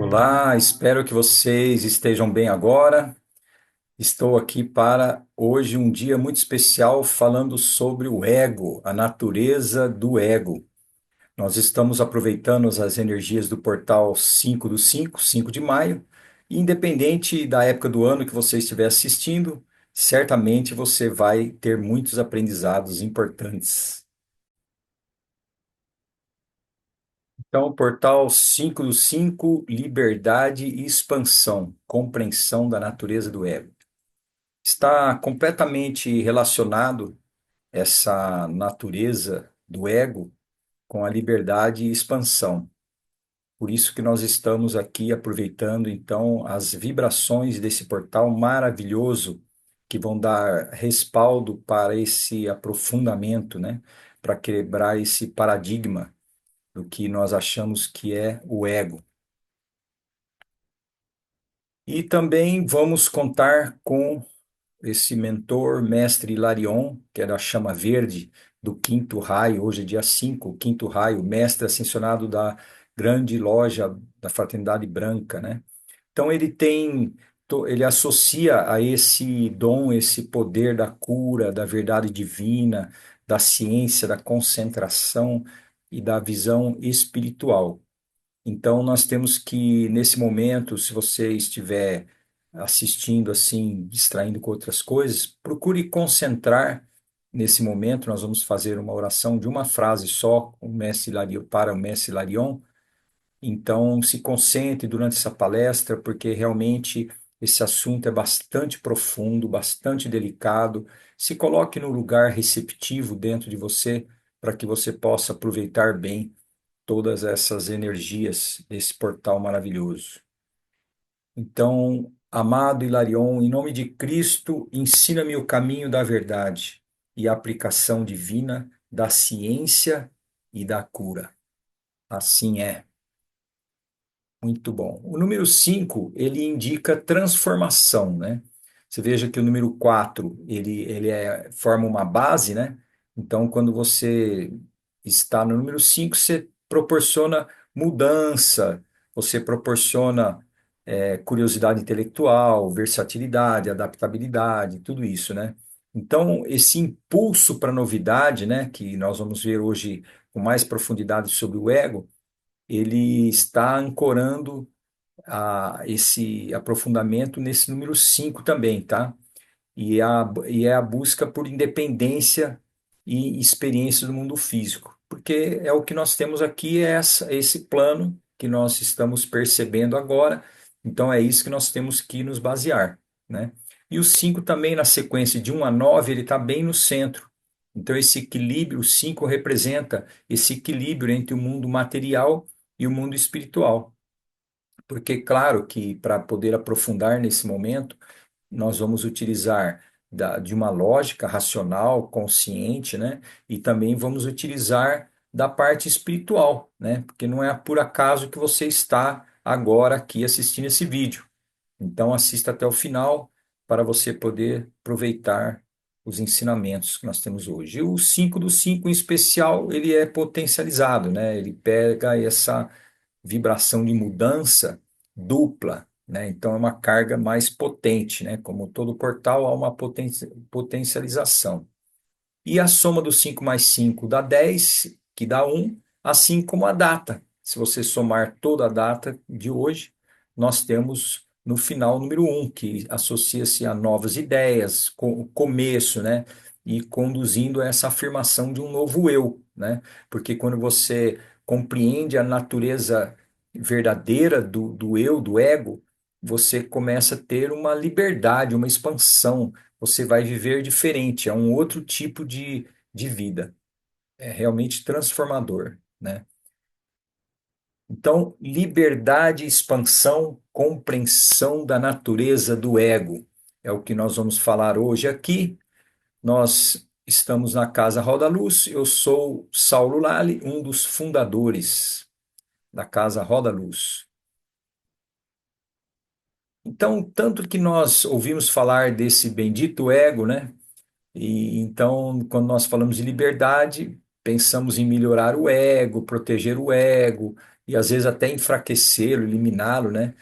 Olá, espero que vocês estejam bem agora. Estou aqui para hoje um dia muito especial falando sobre o ego, a natureza do ego. Nós estamos aproveitando as energias do portal 5 do 5 de maio, e independente da época do ano que você estiver assistindo, certamente você vai ter muitos aprendizados importantes. Então, o portal 5 do 5, liberdade e expansão, compreensão da natureza do ego. Está completamente relacionado essa natureza do ego com a liberdade e expansão. Por isso que nós estamos aqui aproveitando então as vibrações desse portal maravilhoso que vão dar respaldo para esse aprofundamento, né? Para quebrar esse paradigma do que nós achamos que é o ego. E também vamos contar com esse mentor, mestre Hilarion, que é da Chama Verde, do quinto raio, hoje é dia 5, o quinto raio, mestre ascensionado da grande loja da Fraternidade Branca, né? Então ele associa a esse dom, esse poder da cura, da verdade divina, da ciência, da concentração e da visão espiritual. Então, nós temos que, nesse momento, se você estiver assistindo assim, distraindo com outras coisas, procure concentrar nesse momento. Nós vamos fazer uma oração de uma frase só, para o Mestre Larion. Então, se concentre durante essa palestra, porque realmente esse assunto é bastante profundo, bastante delicado. Se coloque no lugar receptivo dentro de você, para que você possa aproveitar bem todas essas energias desse portal maravilhoso. Então, amado Hilarion, em nome de Cristo, ensina-me o caminho da verdade e a aplicação divina da ciência e da cura. Assim é. Muito bom. O número 5 ele indica transformação, né? Você veja que o número 4 forma uma base, né? Então, quando você está no número 5 você proporciona mudança, você proporciona curiosidade intelectual, versatilidade, adaptabilidade, tudo isso, né? Então, esse impulso para novidade, né, que nós vamos ver hoje com mais profundidade sobre o ego, ele está ancorando esse aprofundamento nesse número 5 também, tá? E é a busca por independência e experiência do mundo físico, porque é o que nós temos aqui, esse plano que nós estamos percebendo agora, então é isso que nós temos que nos basear, né? E o 5 também, na sequência de 1 a 9 ele está bem no centro. Então, esse equilíbrio, o 5 representa esse equilíbrio entre o mundo material e o mundo espiritual. Porque, claro, que para poder aprofundar nesse momento, nós vamos utilizar de uma lógica racional, consciente, né? E também vamos utilizar da parte espiritual, né? Porque não é por acaso que você está agora aqui assistindo esse vídeo. Então, assista até o final para você poder aproveitar os ensinamentos que nós temos hoje. E o 5 do 5 em especial, ele é potencializado, né? Ele pega essa vibração de mudança dupla, né? Então é uma carga mais potente, né? Como todo portal, há uma potencialização. E a soma do 5 mais 5 dá 10, que dá 1, assim como a data. Se você somar toda a data de hoje, nós temos no final o número 1, que associa-se a novas ideias, com o começo, né? E conduzindo a essa afirmação de um novo eu, né? Porque quando você compreende a natureza verdadeira do eu, do ego, você começa a ter uma liberdade, uma expansão, você vai viver diferente, é um outro tipo de vida. É realmente transformador, né? Então, liberdade, expansão, compreensão da natureza do ego. É o que nós vamos falar hoje aqui. Nós estamos na Casa Roda Luz. Eu sou Saulo Lali, um dos fundadores da Casa Roda Luz. Então, tanto que nós ouvimos falar desse bendito ego, né? E então, quando nós falamos de liberdade, pensamos em melhorar o ego, proteger o ego, e às vezes até enfraquecê-lo, eliminá-lo, né?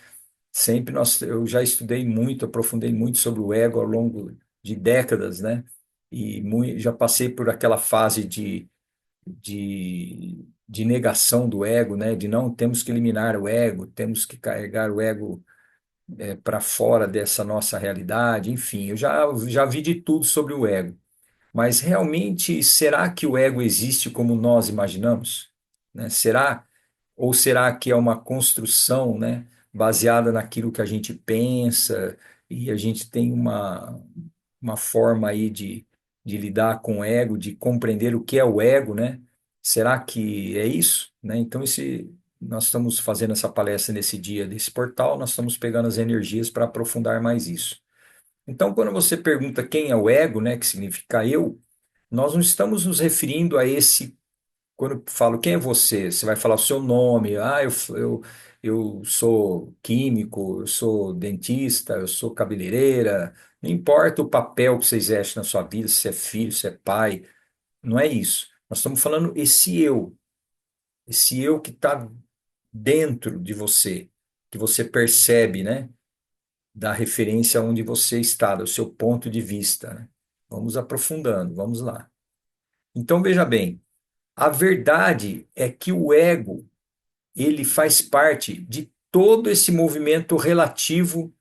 Eu já estudei muito, aprofundei muito sobre o ego ao longo de décadas, né? E já passei por aquela fase de negação do ego, né? De não temos que eliminar o ego, temos que carregar o ego para fora dessa nossa realidade. Enfim, já vi de tudo sobre o ego. Mas realmente, será que o ego existe como nós imaginamos? Né? Ou será que é uma construção, né, baseada naquilo que a gente pensa e a gente tem uma forma aí de lidar com o ego, de compreender o que é o ego, né? Será que é isso? Né? Então, nós estamos fazendo essa palestra nesse dia desse portal, nós estamos pegando as energias para aprofundar mais isso. Então, quando você pergunta quem é o ego, né, que significa eu, nós não estamos nos referindo a esse. Quando eu falo quem é você, você vai falar o seu nome. Eu sou químico, eu sou dentista, eu sou cabeleireira. Não importa o papel que você exerce na sua vida, se você é filho, se é pai, não é isso. Nós estamos falando esse eu que está dentro de você, que você percebe, né? Da referência onde você está, do seu ponto de vista, né? Vamos aprofundando, vamos lá. Então, veja bem. A verdade é que o ego, ele faz parte de todo esse movimento relativo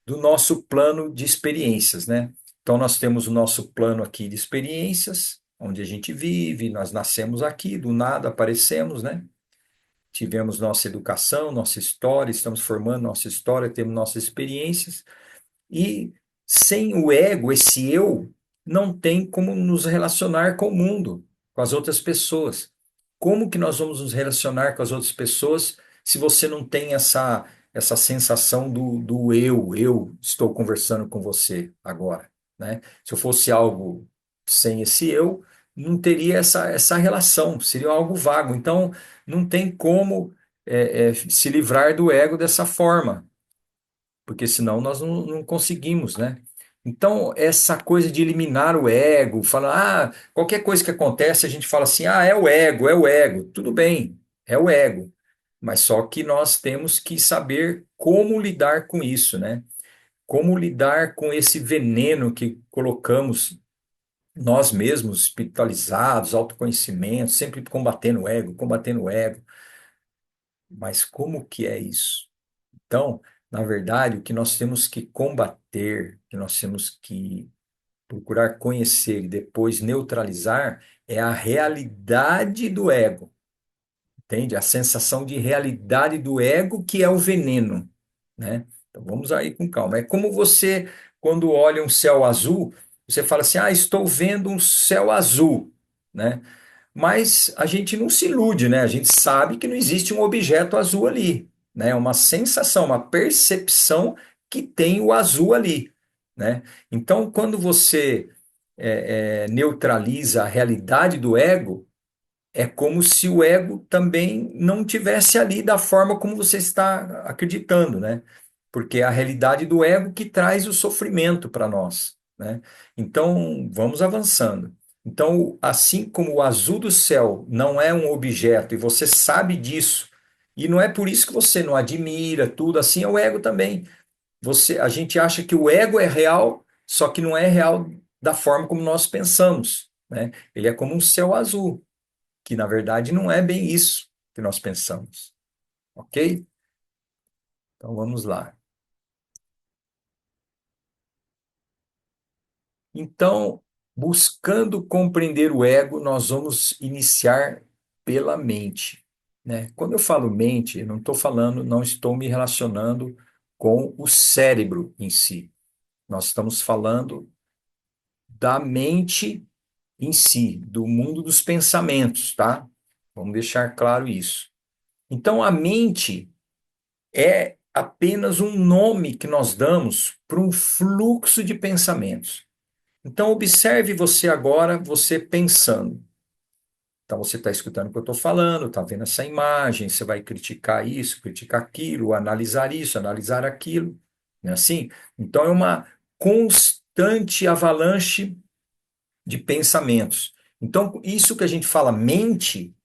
do nosso plano de experiências, né? Então nós temos o nosso plano aqui de experiências, onde a gente vive, nós nascemos aqui, do nada aparecemos, né? Tivemos nossa educação, nossa história, estamos formando nossa história, temos nossas experiências. E sem o ego, esse eu, não tem como nos relacionar com o mundo, com as outras pessoas. Como que nós vamos nos relacionar com as outras pessoas se você não tem essa sensação do eu estou conversando com você agora, né? Se eu fosse algo sem esse eu, não teria essa relação, seria algo vago. Então, não tem como se livrar do ego dessa forma, porque senão nós não conseguimos, né? Então, essa coisa de eliminar o ego, falar, qualquer coisa que acontece, a gente fala assim, é o ego, é o ego. Tudo bem, é o ego. Mas só que nós temos que saber como lidar com isso, né? Como lidar com esse veneno que colocamos nós mesmos, espiritualizados, autoconhecimento, sempre combatendo o ego, combatendo o ego. Mas como que é isso? Então, na verdade, o que nós temos que combater, que nós temos que procurar conhecer e depois neutralizar é a realidade do ego, entende? A sensação de realidade do ego que é o veneno, né? Então vamos aí com calma. É como você, quando olha um céu azul, você fala assim, estou vendo um céu azul, né? Mas a gente não se ilude, né? A gente sabe que não existe um objeto azul ali, né? É uma sensação, uma percepção que tem o azul ali, né? Então, quando você neutraliza a realidade do ego, é como se o ego também não tivesse ali da forma como você está acreditando, né? Porque é a realidade do ego que traz o sofrimento para nós, né? Então, vamos avançando. Então, assim como o azul do céu não é um objeto e você sabe disso, e não é por isso que você não admira tudo, assim é o ego também. A gente acha que o ego é real, só que não é real da forma como nós pensamos, né? Ele é como um céu azul que na verdade não é bem isso que nós pensamos, ok? Então vamos lá. Então, buscando compreender o ego, nós vamos iniciar pela mente, né? Quando eu falo mente, eu não estou falando, não estou me relacionando com o cérebro em si. Nós estamos falando da mente em si, do mundo dos pensamentos, tá? Vamos deixar claro isso. Então, a mente é apenas um nome que nós damos para um fluxo de pensamentos. Então, observe você agora, você pensando. Então, você está escutando o que eu estou falando, está vendo essa imagem, você vai criticar isso, criticar aquilo, analisar isso, analisar aquilo. Não é assim? Então, é uma constante avalanche de pensamentos. Então, isso que a gente fala mente,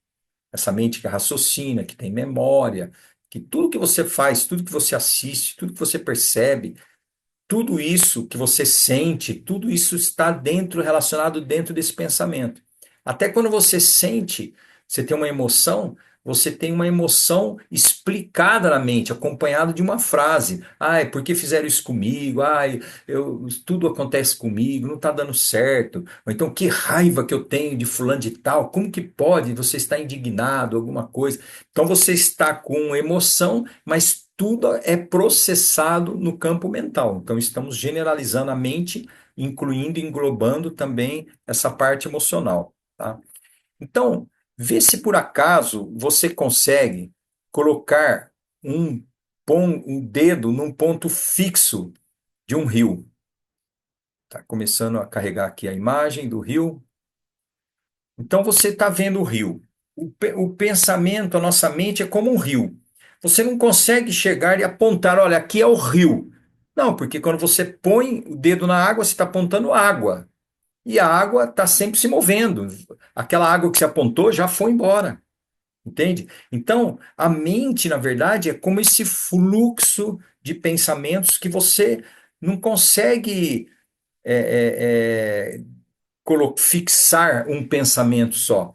essa mente que raciocina, que tem memória, que tudo que você faz, tudo que você assiste, tudo que você percebe, tudo isso que você sente, tudo isso está dentro, relacionado dentro desse pensamento. Até quando você sente, você tem uma emoção, você tem uma emoção explicada na mente, acompanhada de uma frase. Ai, por que fizeram isso comigo? Ai, tudo acontece comigo, não está dando certo. Ou então, que raiva que eu tenho de fulano de tal, como que pode? Você está indignado, alguma coisa. Então você está com emoção, mas tudo é processado no campo mental. Então, estamos generalizando a mente, incluindo, englobando também essa parte emocional, tá? Então, vê se por acaso você consegue colocar um, um dedo num ponto fixo de um rio. Tá começando a carregar aqui a imagem do rio. Então você está vendo o rio. O pensamento, a nossa mente é como um rio. Você não consegue chegar e apontar, olha, aqui é o rio. Não, porque quando você põe o dedo na água, você está apontando água. E a água está sempre se movendo. Aquela água que você apontou já foi embora. Entende? Então, a mente, na verdade, é como esse fluxo de pensamentos que você não consegue fixar um pensamento só.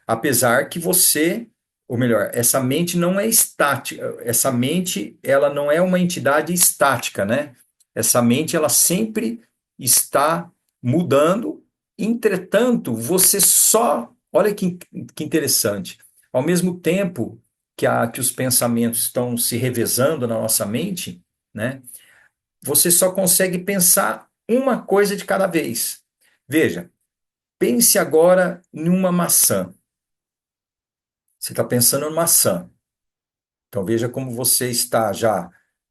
Apesar que você, ou melhor, essa mente não é estática, essa mente, ela não é uma entidade estática, né? Essa mente, ela sempre está mudando, entretanto, você só, olha que interessante, ao mesmo tempo que os pensamentos estão se revezando na nossa mente, né? Você só consegue pensar uma coisa de cada vez. Veja, pense agora em uma maçã. Você está pensando em maçã. Então veja como você está já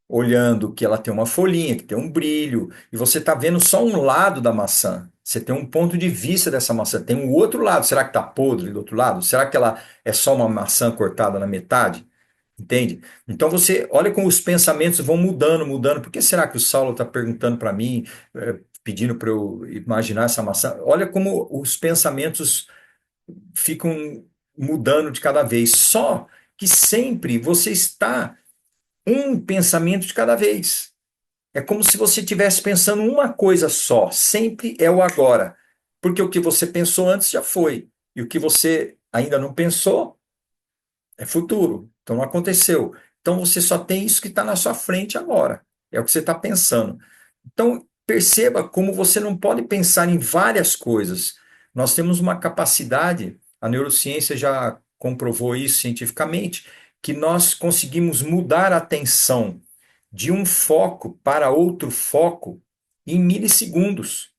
olhando que ela tem uma folhinha, que tem um brilho, e você está vendo só um lado da maçã. Você tem um ponto de vista dessa maçã. Tem um outro lado. Será que está podre do outro lado? Será que ela é só uma maçã cortada na metade? Entende? Então você olha como os pensamentos vão mudando, mudando. Por que será que o Saulo está perguntando para mim, pedindo para eu imaginar essa maçã? Olha como os pensamentos ficam mudando de cada vez. Só que sempre você está um pensamento de cada vez. É como se você estivesse pensando uma coisa só. Sempre é o agora. Porque o que você pensou antes já foi. E o que você ainda não pensou é futuro. Então não aconteceu. Então você só tem isso que está na sua frente agora. É o que você está pensando. Então perceba como você não pode pensar em várias coisas. Nós temos uma capacidade, a neurociência já comprovou isso cientificamente, que nós conseguimos mudar a atenção de um foco para outro foco em milissegundos.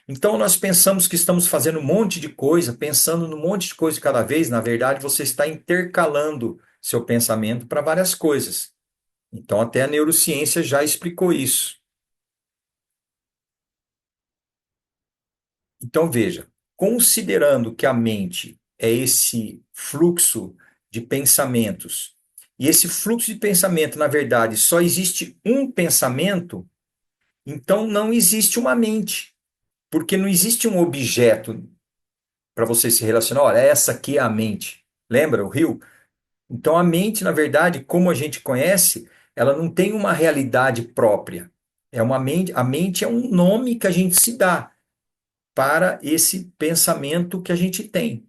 Então, nós pensamos que estamos fazendo um monte de coisa, pensando num monte de coisa de cada vez. Na verdade, você está intercalando seu pensamento para várias coisas. Então, até a neurociência já explicou isso. Então, veja, considerando que a mente é esse fluxo de pensamentos, e esse fluxo de pensamento, na verdade, só existe um pensamento, então não existe uma mente, porque não existe um objeto para você se relacionar. Olha, essa aqui é a mente. Lembra o rio? Então a mente, na verdade, como a gente conhece, ela não tem uma realidade própria. É uma mente, a mente é um nome que a gente se dá para esse pensamento que a gente tem.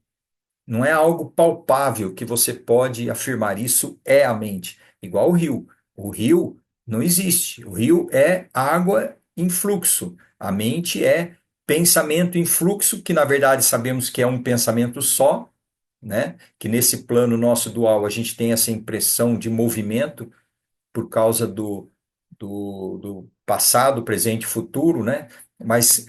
Não é algo palpável que você pode afirmar isso é a mente. Igual o rio. O rio não existe. O rio é água em fluxo. A mente é pensamento em fluxo, que na verdade sabemos que é um pensamento só, né? Que nesse plano nosso dual a gente tem essa impressão de movimento por causa do passado, presente e futuro, né? Mas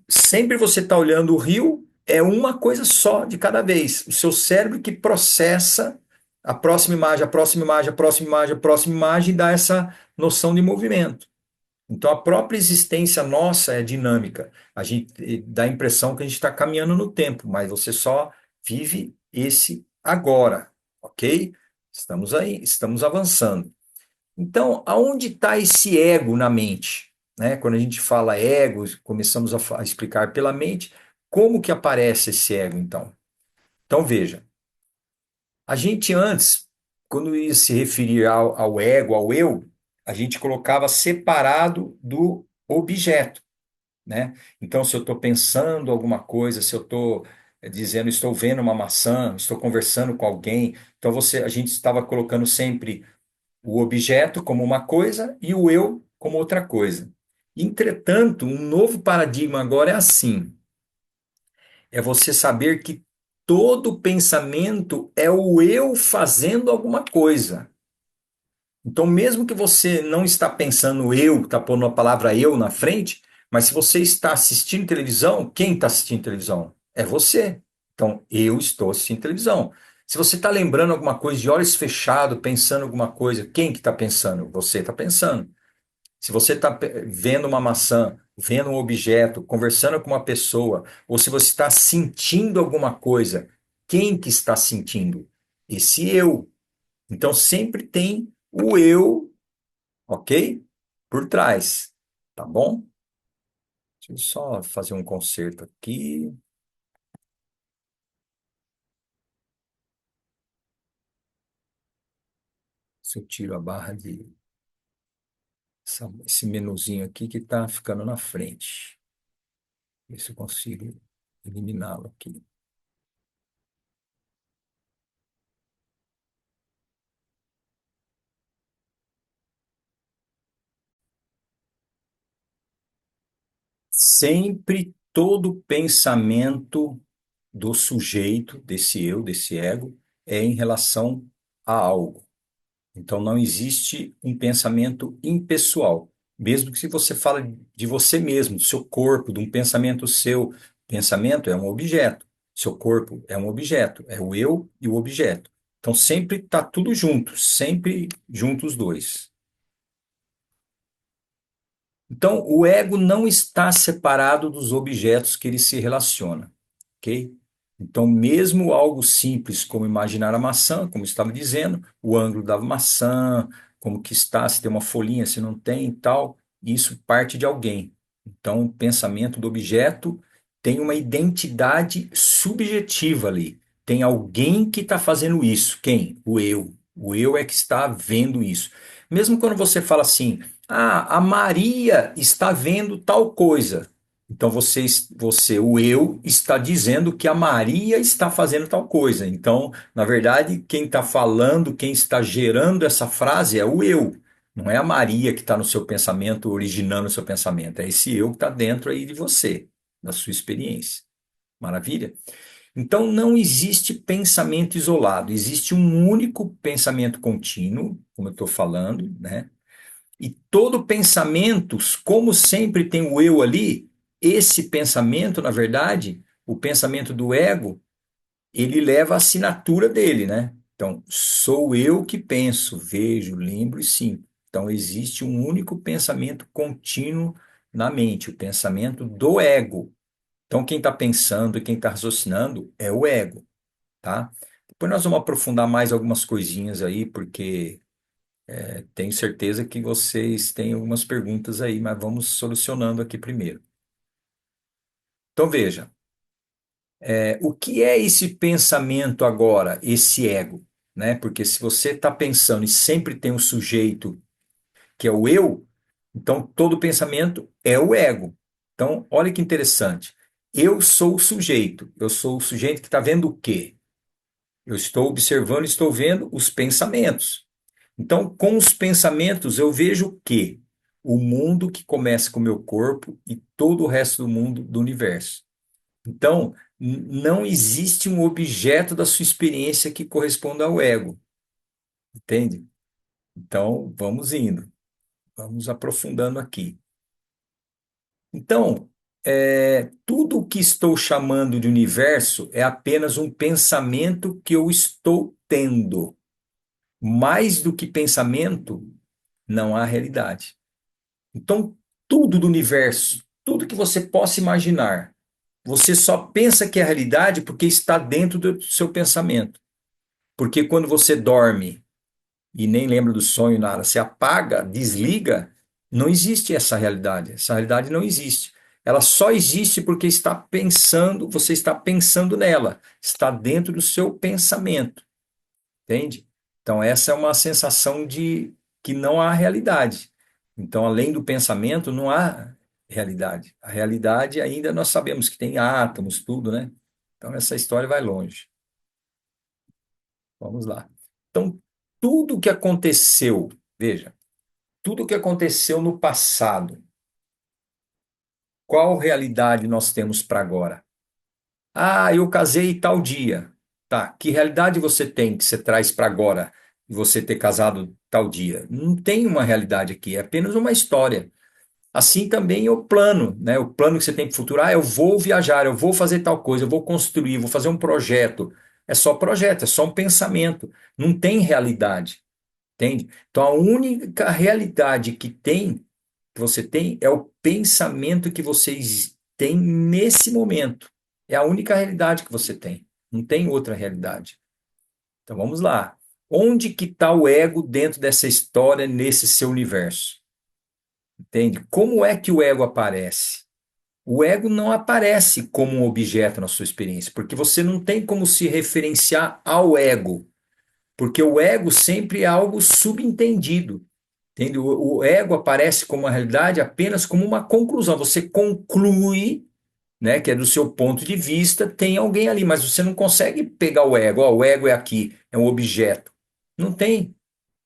sempre você está olhando o rio, é uma coisa só de cada vez. O seu cérebro que processa a próxima imagem, a próxima imagem, a próxima imagem, a próxima imagem e dá essa noção de movimento. Então, a própria existência nossa é dinâmica. A gente dá a impressão que a gente está caminhando no tempo, mas você só vive esse agora, ok? Estamos aí, estamos avançando. Então, aonde está esse ego na mente? Né? Quando a gente fala ego, começamos a explicar pela mente. como que aparece esse ego, então? Então, veja, a gente antes, quando ia se referir ao ego, ao eu, a gente colocava separado do objeto, né? Então, se eu estou pensando alguma coisa, se eu estou dizendo, estou vendo uma maçã, estou conversando com alguém, então a gente estava colocando sempre o objeto como uma coisa e o eu como outra coisa. Entretanto, um novo paradigma agora é assim: é você saber que todo pensamento é o eu fazendo alguma coisa. Então, mesmo que você não está pensando eu, está pondo a palavra eu na frente, mas se você está assistindo televisão, quem está assistindo televisão? É você. Então, eu estou assistindo televisão. Se você está lembrando alguma coisa de olhos fechados, pensando alguma coisa, quem que está pensando? Você está pensando. Se você está vendo uma maçã, vendo um objeto, conversando com uma pessoa, ou se você está sentindo alguma coisa, quem que está sentindo? Esse eu. Então, sempre tem o eu, ok? Por trás, tá bom? Deixa eu só fazer um conserto aqui. Se eu tiro a barra de esse menuzinho aqui que está ficando na frente. Ver se eu consigo eliminá-lo aqui. Sempre todo pensamento do sujeito, desse eu, desse ego, é em relação a algo. Então não existe um pensamento impessoal. Mesmo que se você fala de você mesmo, do seu corpo, de um pensamento seu, pensamento é um objeto, seu corpo é um objeto, é o eu e o objeto. Então sempre está tudo junto, sempre juntos os dois. Então o ego não está separado dos objetos que ele se relaciona, ok? Então, mesmo algo simples como imaginar a maçã, como estava dizendo, o ângulo da maçã, como que está, se tem uma folhinha, se não tem e tal, isso parte de alguém. Então, o pensamento do objeto tem uma identidade subjetiva ali. Tem alguém que está fazendo isso. Quem? O eu. O eu é que está vendo isso. Mesmo quando você fala assim, ah, a Maria está vendo tal coisa. Então o eu, está dizendo que a Maria está fazendo tal coisa. Então, na verdade, quem está falando, quem está gerando essa frase é o eu. Não é a Maria que está no seu pensamento, originando o seu pensamento. É esse eu que está dentro aí de você, da sua experiência. Maravilha? Então, não existe pensamento isolado. Existe um único pensamento contínuo, como eu estou falando, né? E todo pensamento, como sempre tem o eu ali, esse pensamento, na verdade, o pensamento do ego, ele leva a assinatura dele, né? Então, sou eu que penso, vejo, lembro e sinto. Então, existe um único pensamento contínuo na mente, o pensamento do ego. Então, quem está pensando e quem está raciocinando é o ego, tá? Depois nós vamos aprofundar mais algumas coisinhas aí, porque tenho certeza que vocês têm algumas perguntas aí, mas vamos solucionando aqui primeiro. Então, veja, o que é esse pensamento agora, esse ego? Né? Porque se você está pensando e sempre tem um sujeito que é o eu, então todo pensamento é o ego. Então, olha que interessante. Eu sou o sujeito. Eu sou o sujeito que está vendo o quê? Eu estou observando, estou vendo os pensamentos. Então, com os pensamentos, eu vejo o quê? O mundo que começa com o meu corpo e todo o resto do mundo do universo. Então, não existe um objeto da sua experiência que corresponda ao ego, entende? Então, vamos indo, vamos aprofundando aqui. Então, tudo o que estou chamando de universo é apenas um pensamento que eu estou tendo. Mais do que pensamento, não há realidade. Então, tudo do universo, tudo que você possa imaginar, você só pensa que é realidade porque está dentro do seu pensamento. Porque quando você dorme e nem lembra do sonho, nada, se apaga, desliga, não existe essa realidade. Essa realidade não existe. Ela só existe porque está pensando, você está pensando nela, está dentro do seu pensamento, entende? Então, essa é uma sensação de que não há realidade. Então, além do pensamento, não há realidade. A realidade ainda nós sabemos que tem átomos, tudo, né? Então, essa história vai longe. Vamos lá. Então, tudo que aconteceu, veja, tudo que aconteceu no passado, qual realidade nós temos para agora? Ah, eu casei tal dia. Tá, que realidade você tem que você traz para agora, de você ter casado tal dia? Não tem uma realidade aqui, é apenas uma história. Assim também é o plano, né? O plano que você tem para o futuro. Ah, eu vou viajar, eu vou fazer tal coisa, eu vou construir, vou fazer um projeto. É só projeto, é só um pensamento. Não tem realidade, entende? Então a única realidade que você tem, é o pensamento que vocês têm nesse momento. É a única realidade que você tem. Não tem outra realidade. Então vamos lá. Onde que está o ego dentro dessa história, nesse seu universo? Entende? Como é que o ego aparece? O ego não aparece como um objeto na sua experiência, porque você não tem como se referenciar ao ego, porque o ego sempre é algo subentendido. Entende? O ego aparece como uma realidade apenas como uma conclusão. Você conclui, né, que é do seu ponto de vista, tem alguém ali, mas você não consegue pegar o ego. Ó, o ego é aqui, é um objeto. Não tem.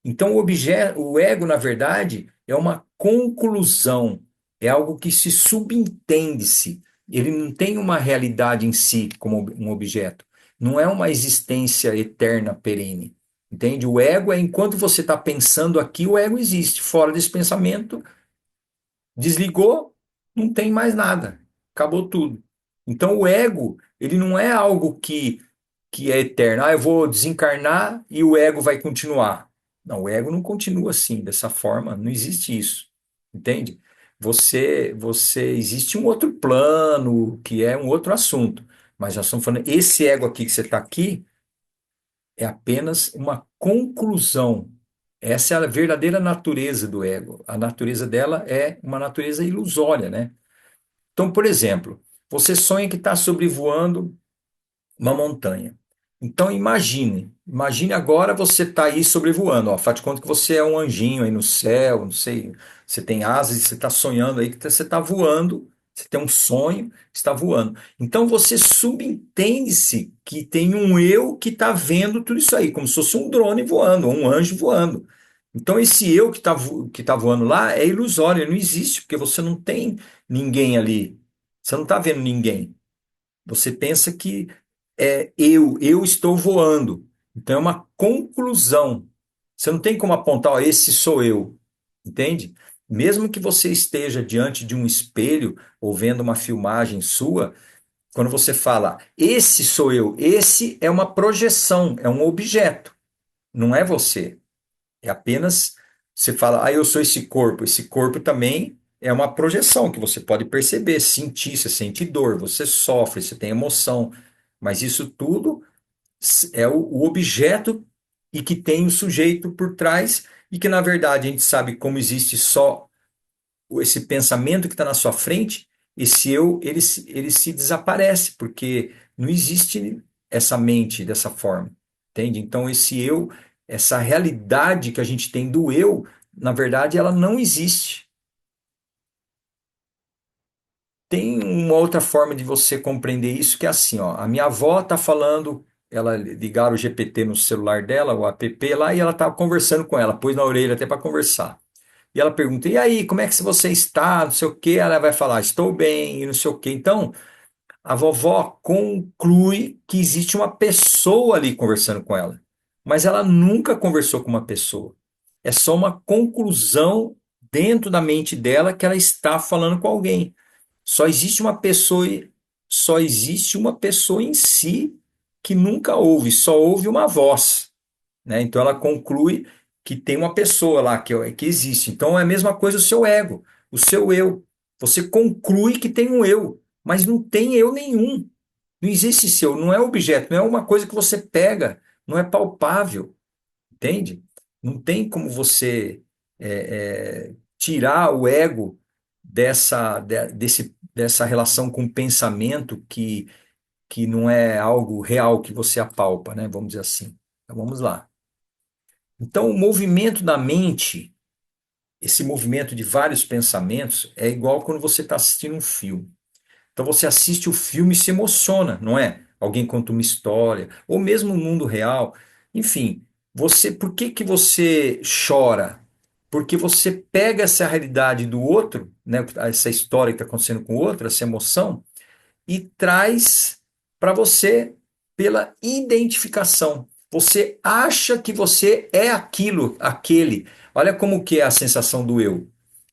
Então, o ego, na verdade, é uma conclusão, é algo que se subentende-se. Ele não tem uma realidade em si como um objeto. Não é uma existência eterna, perene. Entende? O ego é enquanto você está pensando aqui, o ego existe. Fora desse pensamento, desligou, não tem mais nada. Acabou tudo. Então, o ego, ele não é algo que é eterno. Ah, eu vou desencarnar e o ego vai continuar. Não, o ego não continua assim, dessa forma, não existe isso. Entende? Existe um outro plano, que é um outro assunto. Mas nós estamos falando, esse ego aqui que você está aqui é apenas uma conclusão. Essa é a verdadeira natureza do ego. A natureza dela é uma natureza ilusória, né? Então, por exemplo, você sonha que está sobrevoando uma montanha. Então imagine agora você está aí sobrevoando, ó, faz de conta que você é um anjinho aí no céu, não sei, você tem asas e você está sonhando aí que você está voando, você tem um sonho, está voando. Então você subentende-se que tem um eu que está vendo tudo isso aí, como se fosse um drone voando, ou um anjo voando. Então esse eu que tá voando lá é ilusório, ele não existe, porque você não tem ninguém ali, você não está vendo ninguém. Você pensa que eu estou voando. Então é uma conclusão. Você não tem como apontar, ó, esse sou eu, entende? Mesmo que você esteja diante de um espelho ou vendo uma filmagem sua, quando você fala, esse sou eu, esse é uma projeção, é um objeto, não é você. É apenas, você fala, eu sou esse corpo. Esse corpo também é uma projeção que você pode perceber, sentir, você sente dor, você sofre, você tem emoção. Mas isso tudo é o objeto e que tem o sujeito por trás e que, na verdade, a gente sabe como existe só esse pensamento que está na sua frente, esse eu, ele se desaparece, porque não existe essa mente dessa forma, entende? Então, esse eu, essa realidade que a gente tem do eu, na verdade, ela não existe. Tem uma outra forma de você compreender isso, que é assim, ó, a minha avó está falando, ela ligaram o GPT no celular dela, o app lá, e ela estava conversando com ela, pôs na orelha até para conversar. E ela pergunta, e aí, como é que você está? Não sei o quê. Ela vai falar, estou bem, e não sei o quê. Então, a vovó conclui que existe uma pessoa ali conversando com ela. Mas ela nunca conversou com uma pessoa. É só uma conclusão dentro da mente dela que ela está falando com alguém. Só existe uma pessoa, só existe uma pessoa em si que nunca ouve, só ouve uma voz, né? Então ela conclui que tem uma pessoa lá que existe. Então é a mesma coisa o seu ego, o seu eu. Você conclui que tem um eu, mas não tem eu nenhum. Não existe seu, não é objeto, não é uma coisa que você pega, não é palpável, entende? Não tem como você tirar o ego dessa relação com o pensamento que não é algo real que você apalpa, né? Vamos dizer assim. Então, vamos lá. Então, o movimento da mente, esse movimento de vários pensamentos, é igual quando você está assistindo um filme. Então você assiste o filme e se emociona, não é? Alguém conta uma história, ou mesmo no mundo real. Enfim, por que que você chora? Porque você pega essa realidade do outro, né, essa história que está acontecendo com o outro, essa emoção, e traz para você pela identificação. Você acha que você é aquilo, aquele. Olha como que é a sensação do eu.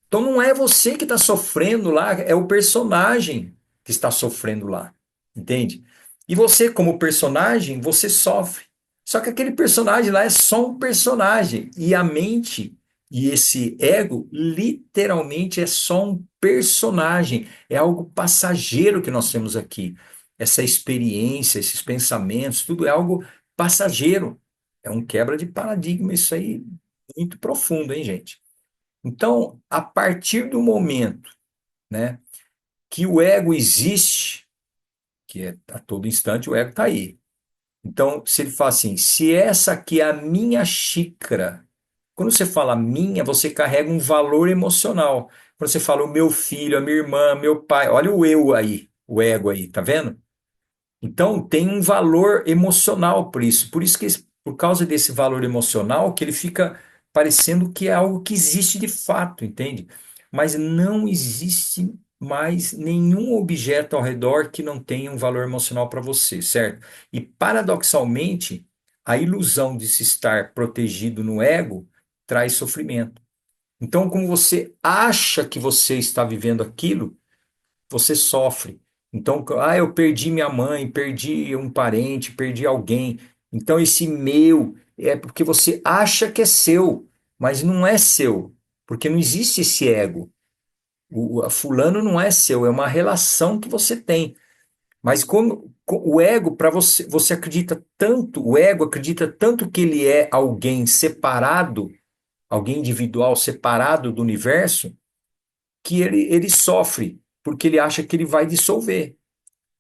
Então não é você que está sofrendo lá, é o personagem que está sofrendo lá, entende? E você, como personagem, você sofre. Só que aquele personagem lá é só um personagem. E a mente e esse ego, literalmente, é só um personagem. É algo passageiro que nós temos aqui. Essa experiência, esses pensamentos, tudo é algo passageiro. É um quebra de paradigma, isso aí, muito profundo, hein, gente? Então, a partir do momento, né, que o ego existe, que é a todo instante o ego está aí. Então, se ele fala assim, se essa aqui é a minha xícara, quando você fala minha, você carrega um valor emocional. Quando você fala o meu filho, a minha irmã, meu pai, olha o eu aí, o ego aí, tá vendo? Então, tem um valor emocional por isso. Por isso que, por causa desse valor emocional, que ele fica parecendo que é algo que existe de fato, entende? Mas não existe mais nenhum objeto ao redor que não tenha um valor emocional para você, certo? E, paradoxalmente, a ilusão de se estar protegido no ego traz sofrimento. Então, como você acha que você está vivendo aquilo, você sofre. Então, eu perdi minha mãe, perdi um parente, perdi alguém. Então, esse meu é porque você acha que é seu, mas não é seu, porque não existe esse ego. A fulano não é seu, é uma relação que você tem. Mas como o ego, para você, você acredita tanto, o ego acredita tanto que ele é alguém separado, alguém individual separado do universo, que ele sofre, porque ele acha que ele vai dissolver.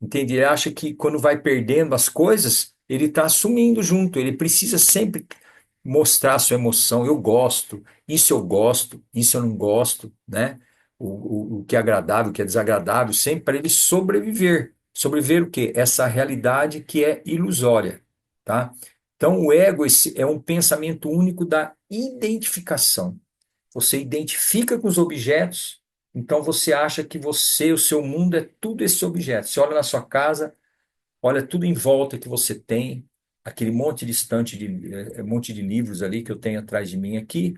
Entende? Ele acha que quando vai perdendo as coisas, ele está assumindo junto. Ele precisa sempre mostrar a sua emoção. Eu gosto, isso eu não gosto, né? O que é agradável, o que é desagradável, sempre para ele sobreviver. Sobreviver o quê? Essa realidade que é ilusória, tá? Então, o ego é um pensamento único da identificação. Você identifica com os objetos, então você acha que você, o seu mundo é tudo esse objeto. Você olha na sua casa, olha tudo em volta que você tem, aquele monte de monte de livros ali que eu tenho atrás de mim aqui,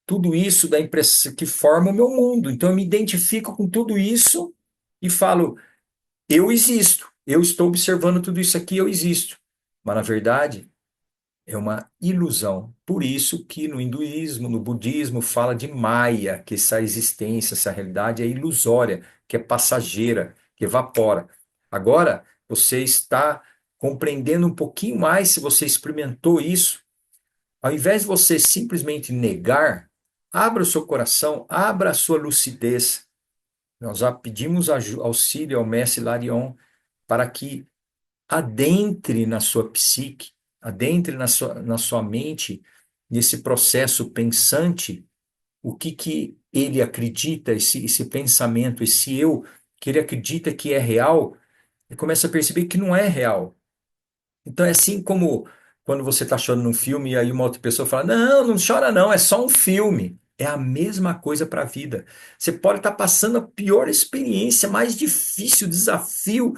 tudo isso dá impressão que forma o meu mundo. Então eu me identifico com tudo isso e falo, eu existo, eu estou observando tudo isso aqui, eu existo. Mas na verdade, é uma ilusão. Por isso que no hinduísmo, no budismo, fala de Maya, que essa existência, essa realidade é ilusória, que é passageira, que evapora. Agora, você está compreendendo um pouquinho mais se você experimentou isso. Ao invés de você simplesmente negar, abra o seu coração, abra a sua lucidez. Nós já pedimos auxílio ao mestre Larion para que adentre na sua psique, adentre na sua mente, nesse processo pensante, o que ele acredita, esse pensamento, esse eu, que ele acredita que é real, e começa a perceber que não é real. Então é assim como quando você está chorando num filme e aí uma outra pessoa fala, não, não chora não, é só um filme. É a mesma coisa para a vida. Você pode estar passando a pior experiência, mais difícil, desafio.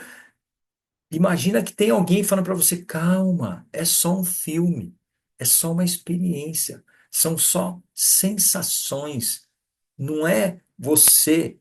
Imagina que tem alguém falando para você, calma, é só um filme, é só uma experiência, são só sensações. Não é você,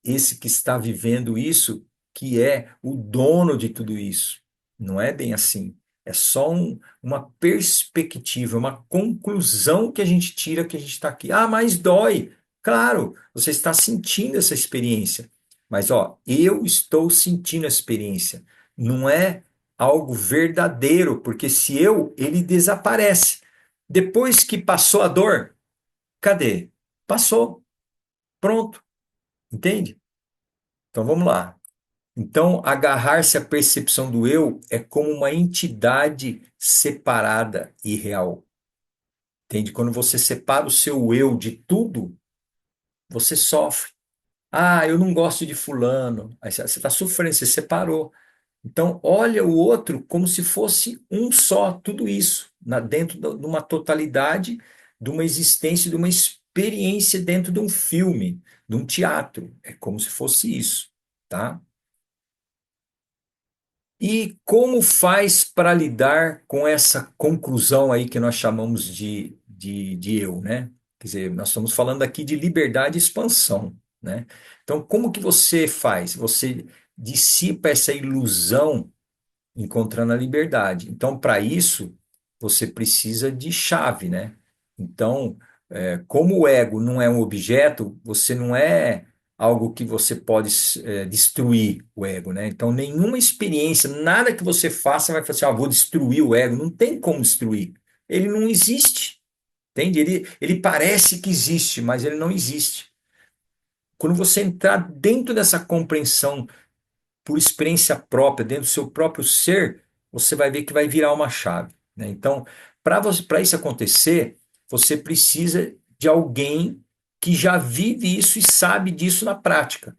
esse que está vivendo isso, que é o dono de tudo isso. Não é bem assim. É só uma perspectiva, uma conclusão que a gente tira que a gente está aqui. Ah, mas dói. Claro, você está sentindo essa experiência. Mas, ó, eu estou sentindo a experiência. Não é algo verdadeiro, porque se ele desaparece. Depois que passou a dor, cadê? Passou. Pronto, entende? Então vamos lá. Então, agarrar-se à percepção do eu é como uma entidade separada e real. Entende? Quando você separa o seu eu de tudo, você sofre. Ah, eu não gosto de fulano. Aí você está sofrendo, você separou. Então, olha o outro como se fosse um só, tudo isso, dentro de uma totalidade, de uma existência, de uma experiência dentro de um filme, de um teatro. É como se fosse isso, tá? E como faz para lidar com essa conclusão aí que nós chamamos de eu, né? Quer dizer, nós estamos falando aqui de liberdade e expansão, né? Então, como que você faz? Você dissipa essa ilusão encontrando a liberdade. Então, para isso, você precisa de chave, né? Então, como o ego não é um objeto, você não é algo que você pode destruir o ego, né? Então, nenhuma experiência, nada que você faça vai falar assim, vou destruir o ego. Não tem como destruir. Ele não existe, entende? Ele parece que existe, mas ele não existe. Quando você entrar dentro dessa compreensão por experiência própria, dentro do seu próprio ser, você vai ver que vai virar uma chave, né? Então, para isso acontecer, você precisa de alguém que já vive isso e sabe disso na prática.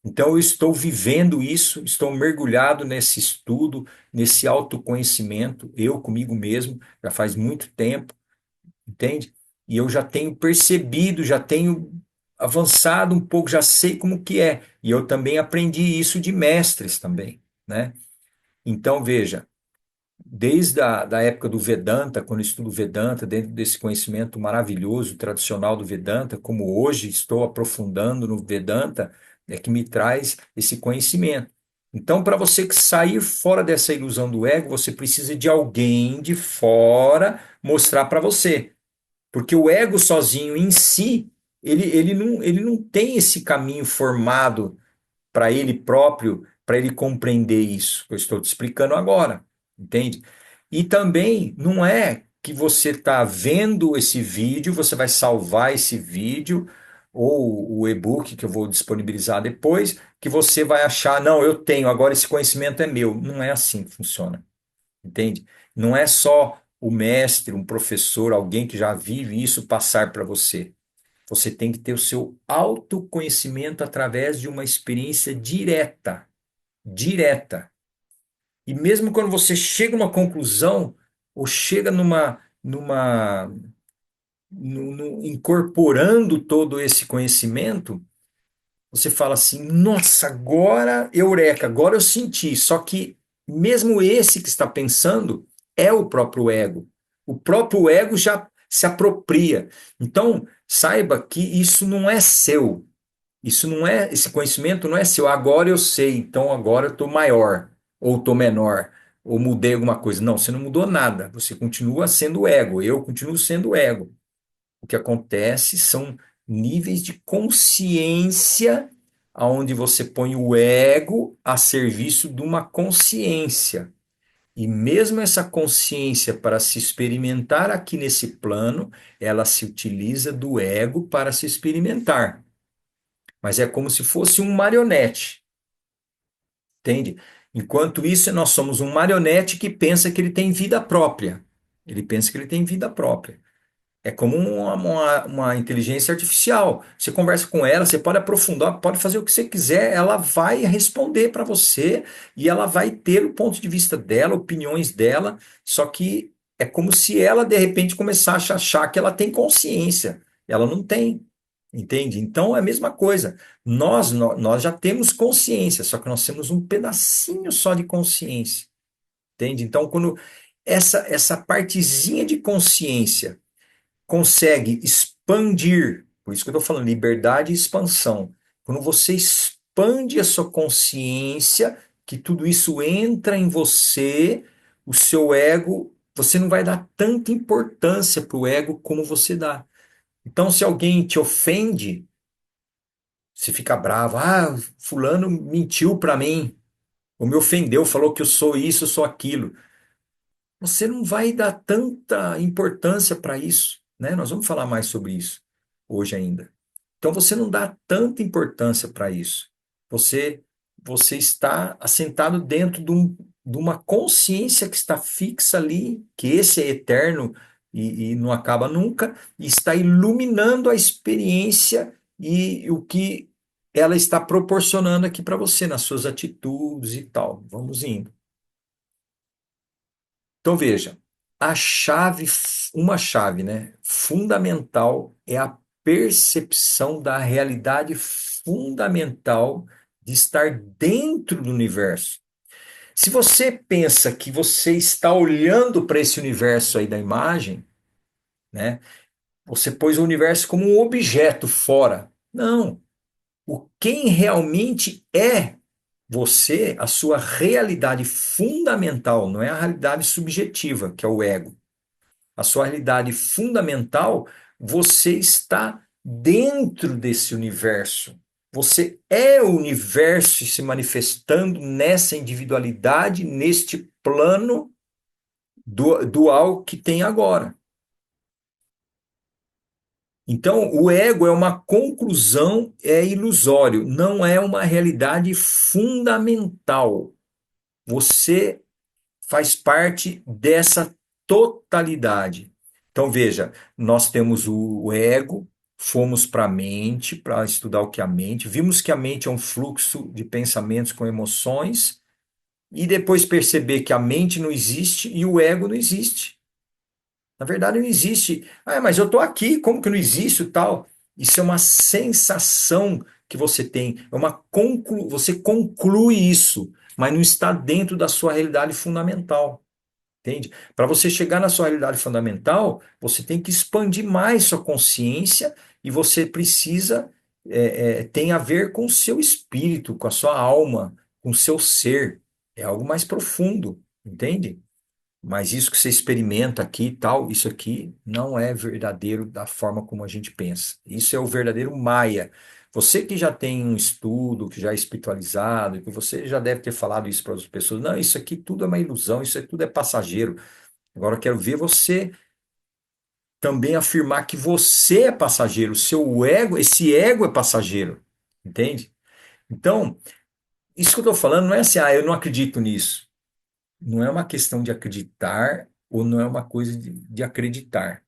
Então, eu estou vivendo isso, estou mergulhado nesse estudo, nesse autoconhecimento, eu comigo mesmo, já faz muito tempo, entende? E eu já tenho percebido, já tenho avançado um pouco, já sei como que é. E eu também aprendi isso de mestres também, né? Então, veja, desde a da época do Vedanta, quando eu estudo Vedanta, dentro desse conhecimento maravilhoso, tradicional do Vedanta, como hoje estou aprofundando no Vedanta, é que me traz esse conhecimento. Então, para você sair fora dessa ilusão do ego, você precisa de alguém de fora mostrar para você. Porque o ego sozinho em si, ele não tem esse caminho formado para ele próprio, para ele compreender isso que eu estou te explicando agora, entende? E também não é que você está vendo esse vídeo, você vai salvar esse vídeo, ou o e-book que eu vou disponibilizar depois, que você vai achar, não, eu tenho, agora esse conhecimento é meu. Não é assim que funciona. Entende? Não é só o mestre, um professor, alguém que já vive isso passar para você. Você tem que ter o seu autoconhecimento através de uma experiência direta, direta. E mesmo quando você chega numa conclusão ou chega incorporando todo esse conhecimento, você fala assim: nossa, agora eureka, agora eu senti. Só que mesmo esse que está pensando é o próprio ego. O próprio ego já se apropria. Então, saiba que isso não é seu. Isso não é, esse conhecimento não é seu. Agora eu sei, então agora eu estou maior, ou estou menor, ou mudei alguma coisa. Não, você não mudou nada. Você continua sendo ego. Eu continuo sendo ego. O que acontece são níveis de consciência aonde você põe o ego a serviço de uma consciência. E mesmo essa consciência para se experimentar aqui nesse plano, ela se utiliza do ego para se experimentar. Mas é como se fosse um marionete, entende? Enquanto isso, nós somos um marionete que pensa que ele tem vida própria. Ele pensa que ele tem vida própria. É como uma inteligência artificial. Você conversa com ela, você pode aprofundar, pode fazer o que você quiser, ela vai responder para você e ela vai ter o ponto de vista dela, opiniões dela, só que é como se ela de repente começasse a achar que ela tem consciência. Ela não tem, entende? Então é a mesma coisa. Nós já temos consciência, só que nós temos um pedacinho só de consciência, entende? Então, quando essa partezinha de consciência consegue expandir, por isso que eu estou falando, liberdade e expansão. Quando você expande a sua consciência, que tudo isso entra em você, o seu ego, você não vai dar tanta importância para o ego como você dá. Então, se alguém te ofende, você fica bravo, fulano mentiu para mim, ou me ofendeu, falou que eu sou isso, eu sou aquilo. Você não vai dar tanta importância para isso, né? Nós vamos falar mais sobre isso hoje ainda. Então você não dá tanta importância para isso. Você você está assentado dentro de uma consciência que está fixa ali, que esse é eterno e não acaba nunca, e está iluminando a experiência e o que ela está proporcionando aqui para você nas suas atitudes e tal. Vamos indo. Então veja, a chave, uma chave, né, fundamental é a percepção da realidade fundamental de estar dentro do universo. Se você pensa que você está olhando para esse universo aí da imagem, né, você pôs o universo como um objeto fora. Não. O quem realmente é você, a sua realidade fundamental, não é a realidade subjetiva, que é o ego. A sua realidade fundamental, você está dentro desse universo. Você é o universo se manifestando nessa individualidade, neste plano dual que tem agora. Então, o ego é uma conclusão, é ilusório, não é uma realidade fundamental. Você faz parte dessa totalidade. Então, veja, nós temos o ego, fomos para a mente, para estudar o que é a mente, vimos que a mente é um fluxo de pensamentos com emoções, e depois perceber que a mente não existe e o ego não existe. Na verdade, não existe. Ah, mas eu estou aqui, como que não existe e tal? Isso é uma sensação que você tem, você conclui isso, mas não está dentro da sua realidade fundamental. Entende? Para você chegar na sua realidade fundamental, você tem que expandir mais sua consciência e você precisa, tem a ver com o seu espírito, com a sua alma, com o seu ser. É algo mais profundo, entende? Mas isso que você experimenta aqui e tal, isso aqui não é verdadeiro da forma como a gente pensa. Isso é o verdadeiro Maia. Você que já tem um estudo, que já é espiritualizado, que você já deve ter falado isso para as pessoas. Não, isso aqui tudo é uma ilusão, isso aqui tudo é passageiro. Agora eu quero ver você também afirmar que você é passageiro, o seu ego, esse ego é passageiro. Entende? Então, isso que eu estou falando não é assim, ah, eu não acredito nisso. Não é uma questão de acreditar ou não é uma coisa de acreditar,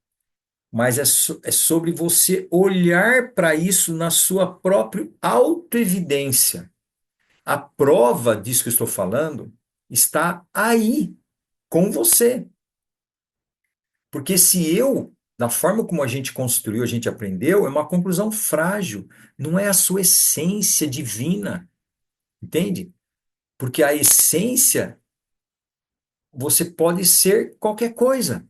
mas é sobre você olhar para isso na sua própria autoevidência. A prova disso que eu estou falando está aí, com você. Porque se eu, da forma como a gente construiu, a gente aprendeu, é uma conclusão frágil, não é a sua essência divina, entende? Porque a essência, você pode ser qualquer coisa.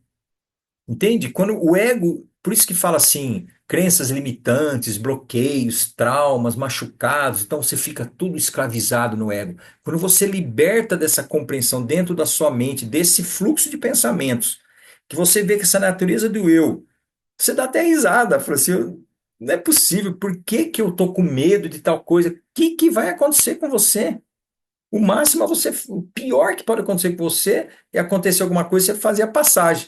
Entende? Quando o ego, por isso que fala assim, crenças limitantes, bloqueios, traumas, machucados, então você fica tudo escravizado no ego. Quando você liberta dessa compreensão dentro da sua mente, desse fluxo de pensamentos, que você vê que essa natureza do eu, você dá até risada, fala assim, não é possível, por que que eu tô com medo de tal coisa? O que que vai acontecer com você? O máximo é você, o pior que pode acontecer com você é acontecer alguma coisa e você fazer a passagem.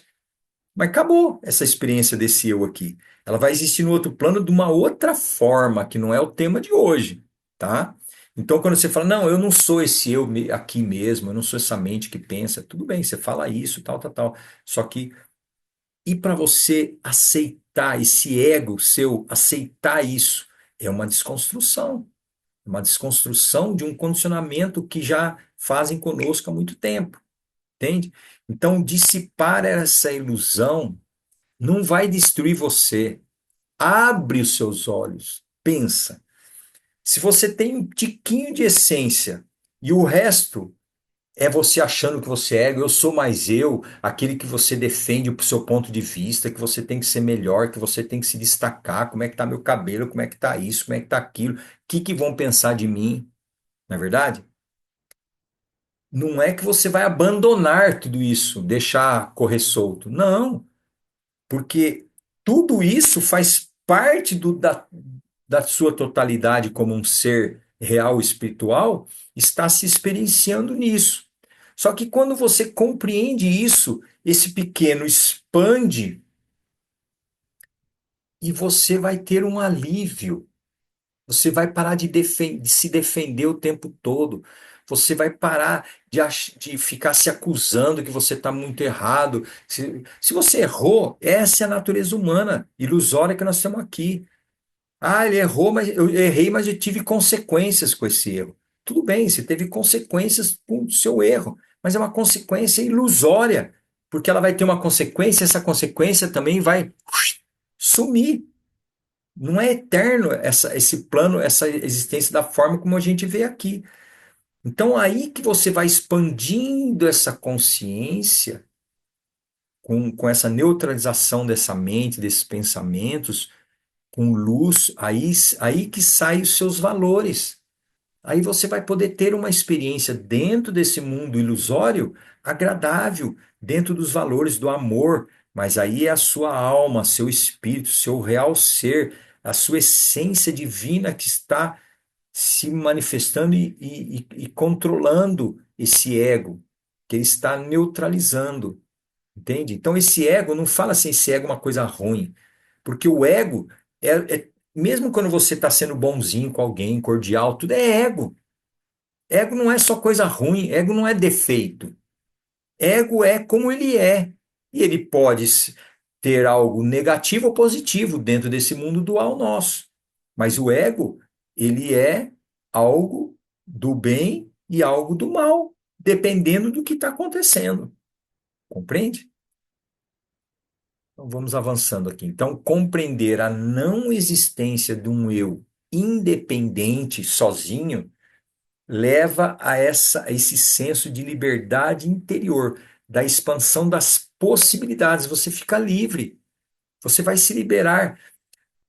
Mas acabou essa experiência desse eu aqui. Ela vai existir no outro plano de uma outra forma, que não é o tema de hoje, tá? Então, quando você fala, não, eu não sou esse eu aqui mesmo, eu não sou essa mente que pensa, tudo bem, você fala isso, tal, tal, tal. Só que, e para você aceitar esse ego seu, aceitar isso, é uma desconstrução de um condicionamento que já fazem conosco há muito tempo, entende? Então, dissipar essa ilusão não vai destruir você. Abre os seus olhos. Pensa. Se você tem um tiquinho de essência e o resto é você achando que você é, eu sou mais eu, aquele que você defende o seu ponto de vista, que você tem que ser melhor, que você tem que se destacar, como é que tá meu cabelo, como é que tá isso, como é que tá aquilo, o que que vão pensar de mim, não é verdade? Não é que você vai abandonar tudo isso, deixar correr solto. Não. Porque tudo isso faz parte da sua totalidade como um ser real espiritual, está se experienciando nisso. Só que quando você compreende isso, esse pequeno expande e você vai ter um alívio. Você vai parar de se defender o tempo todo. Você vai parar de ficar se acusando que você está muito errado. Se você errou, essa é a natureza humana, ilusória que nós estamos aqui. Ah, ele errou, mas eu errei, mas eu tive consequências com esse erro. Tudo bem, você teve consequências com o seu erro, mas é uma consequência ilusória, porque ela vai ter uma consequência, essa consequência também vai sumir. Não é eterno esse plano, essa existência da forma como a gente vê aqui. Então, aí que você vai expandindo essa consciência, com essa neutralização dessa mente, desses pensamentos, com luz, aí que saem os seus valores. Aí você vai poder ter uma experiência dentro desse mundo ilusório agradável, dentro dos valores do amor, mas aí é a sua alma, seu espírito, seu real ser, a sua essência divina que está se manifestando e controlando esse ego, que ele está neutralizando, entende? Então esse ego, não fala assim, esse ego é uma coisa ruim, porque o ego mesmo quando você está sendo bonzinho com alguém, cordial, tudo é ego. Ego não é só coisa ruim, ego não é defeito. Ego é como ele é. E ele pode ter algo negativo ou positivo dentro desse mundo dual nosso. Mas o ego, ele é algo do bem e algo do mal, dependendo do que está acontecendo. Compreende? Então vamos avançando aqui. Então, compreender a não existência de um eu independente, sozinho, leva a esse senso de liberdade interior, da expansão das possibilidades. Você fica livre, você vai se liberar.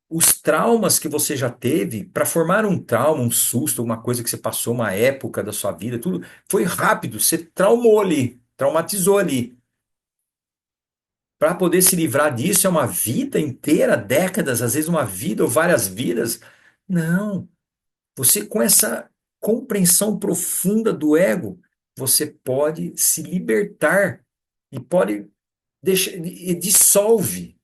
Os traumas que você já teve, para formar um trauma, um susto, uma coisa que você passou, uma época da sua vida, tudo, foi rápido, você traumou ali, traumatizou ali. Para poder se livrar disso é uma vida inteira, décadas, às vezes uma vida ou várias vidas. Não. Você, com essa compreensão profunda do ego, você pode se libertar e pode deixar, e dissolve,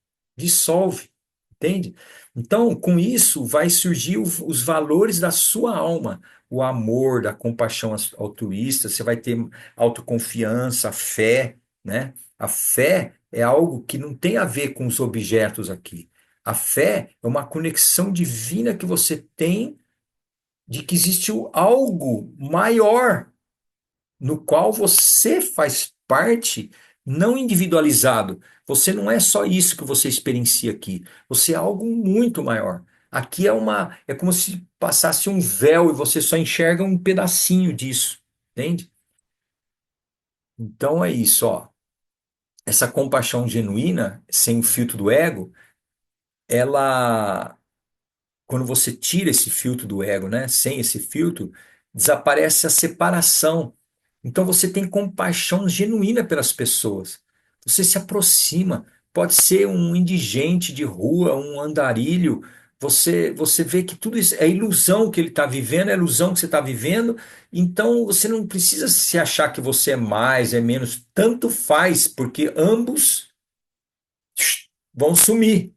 entende? Então, com isso, vai surgir os valores da sua alma, o amor, da compaixão altruísta, você vai ter autoconfiança, a fé, né? A fé é algo que não tem a ver com os objetos aqui. A fé é uma conexão divina que você tem de que existe algo maior no qual você faz parte, não individualizado. Você não é só isso que você experiencia aqui. Você é algo muito maior. Aqui é como se passasse um véu e você só enxerga um pedacinho disso, entende? Então é isso, ó. Essa compaixão genuína, sem o filtro do ego, ela quando você tira esse filtro do ego, né? Sem esse filtro, desaparece a separação. Então você tem compaixão genuína pelas pessoas. Você se aproxima. Pode ser um indigente de rua, um andarilho. Você vê que tudo isso é ilusão que ele está vivendo, é ilusão que você está vivendo. Então você não precisa se achar que você é mais, é menos. Tanto faz, porque ambos vão sumir.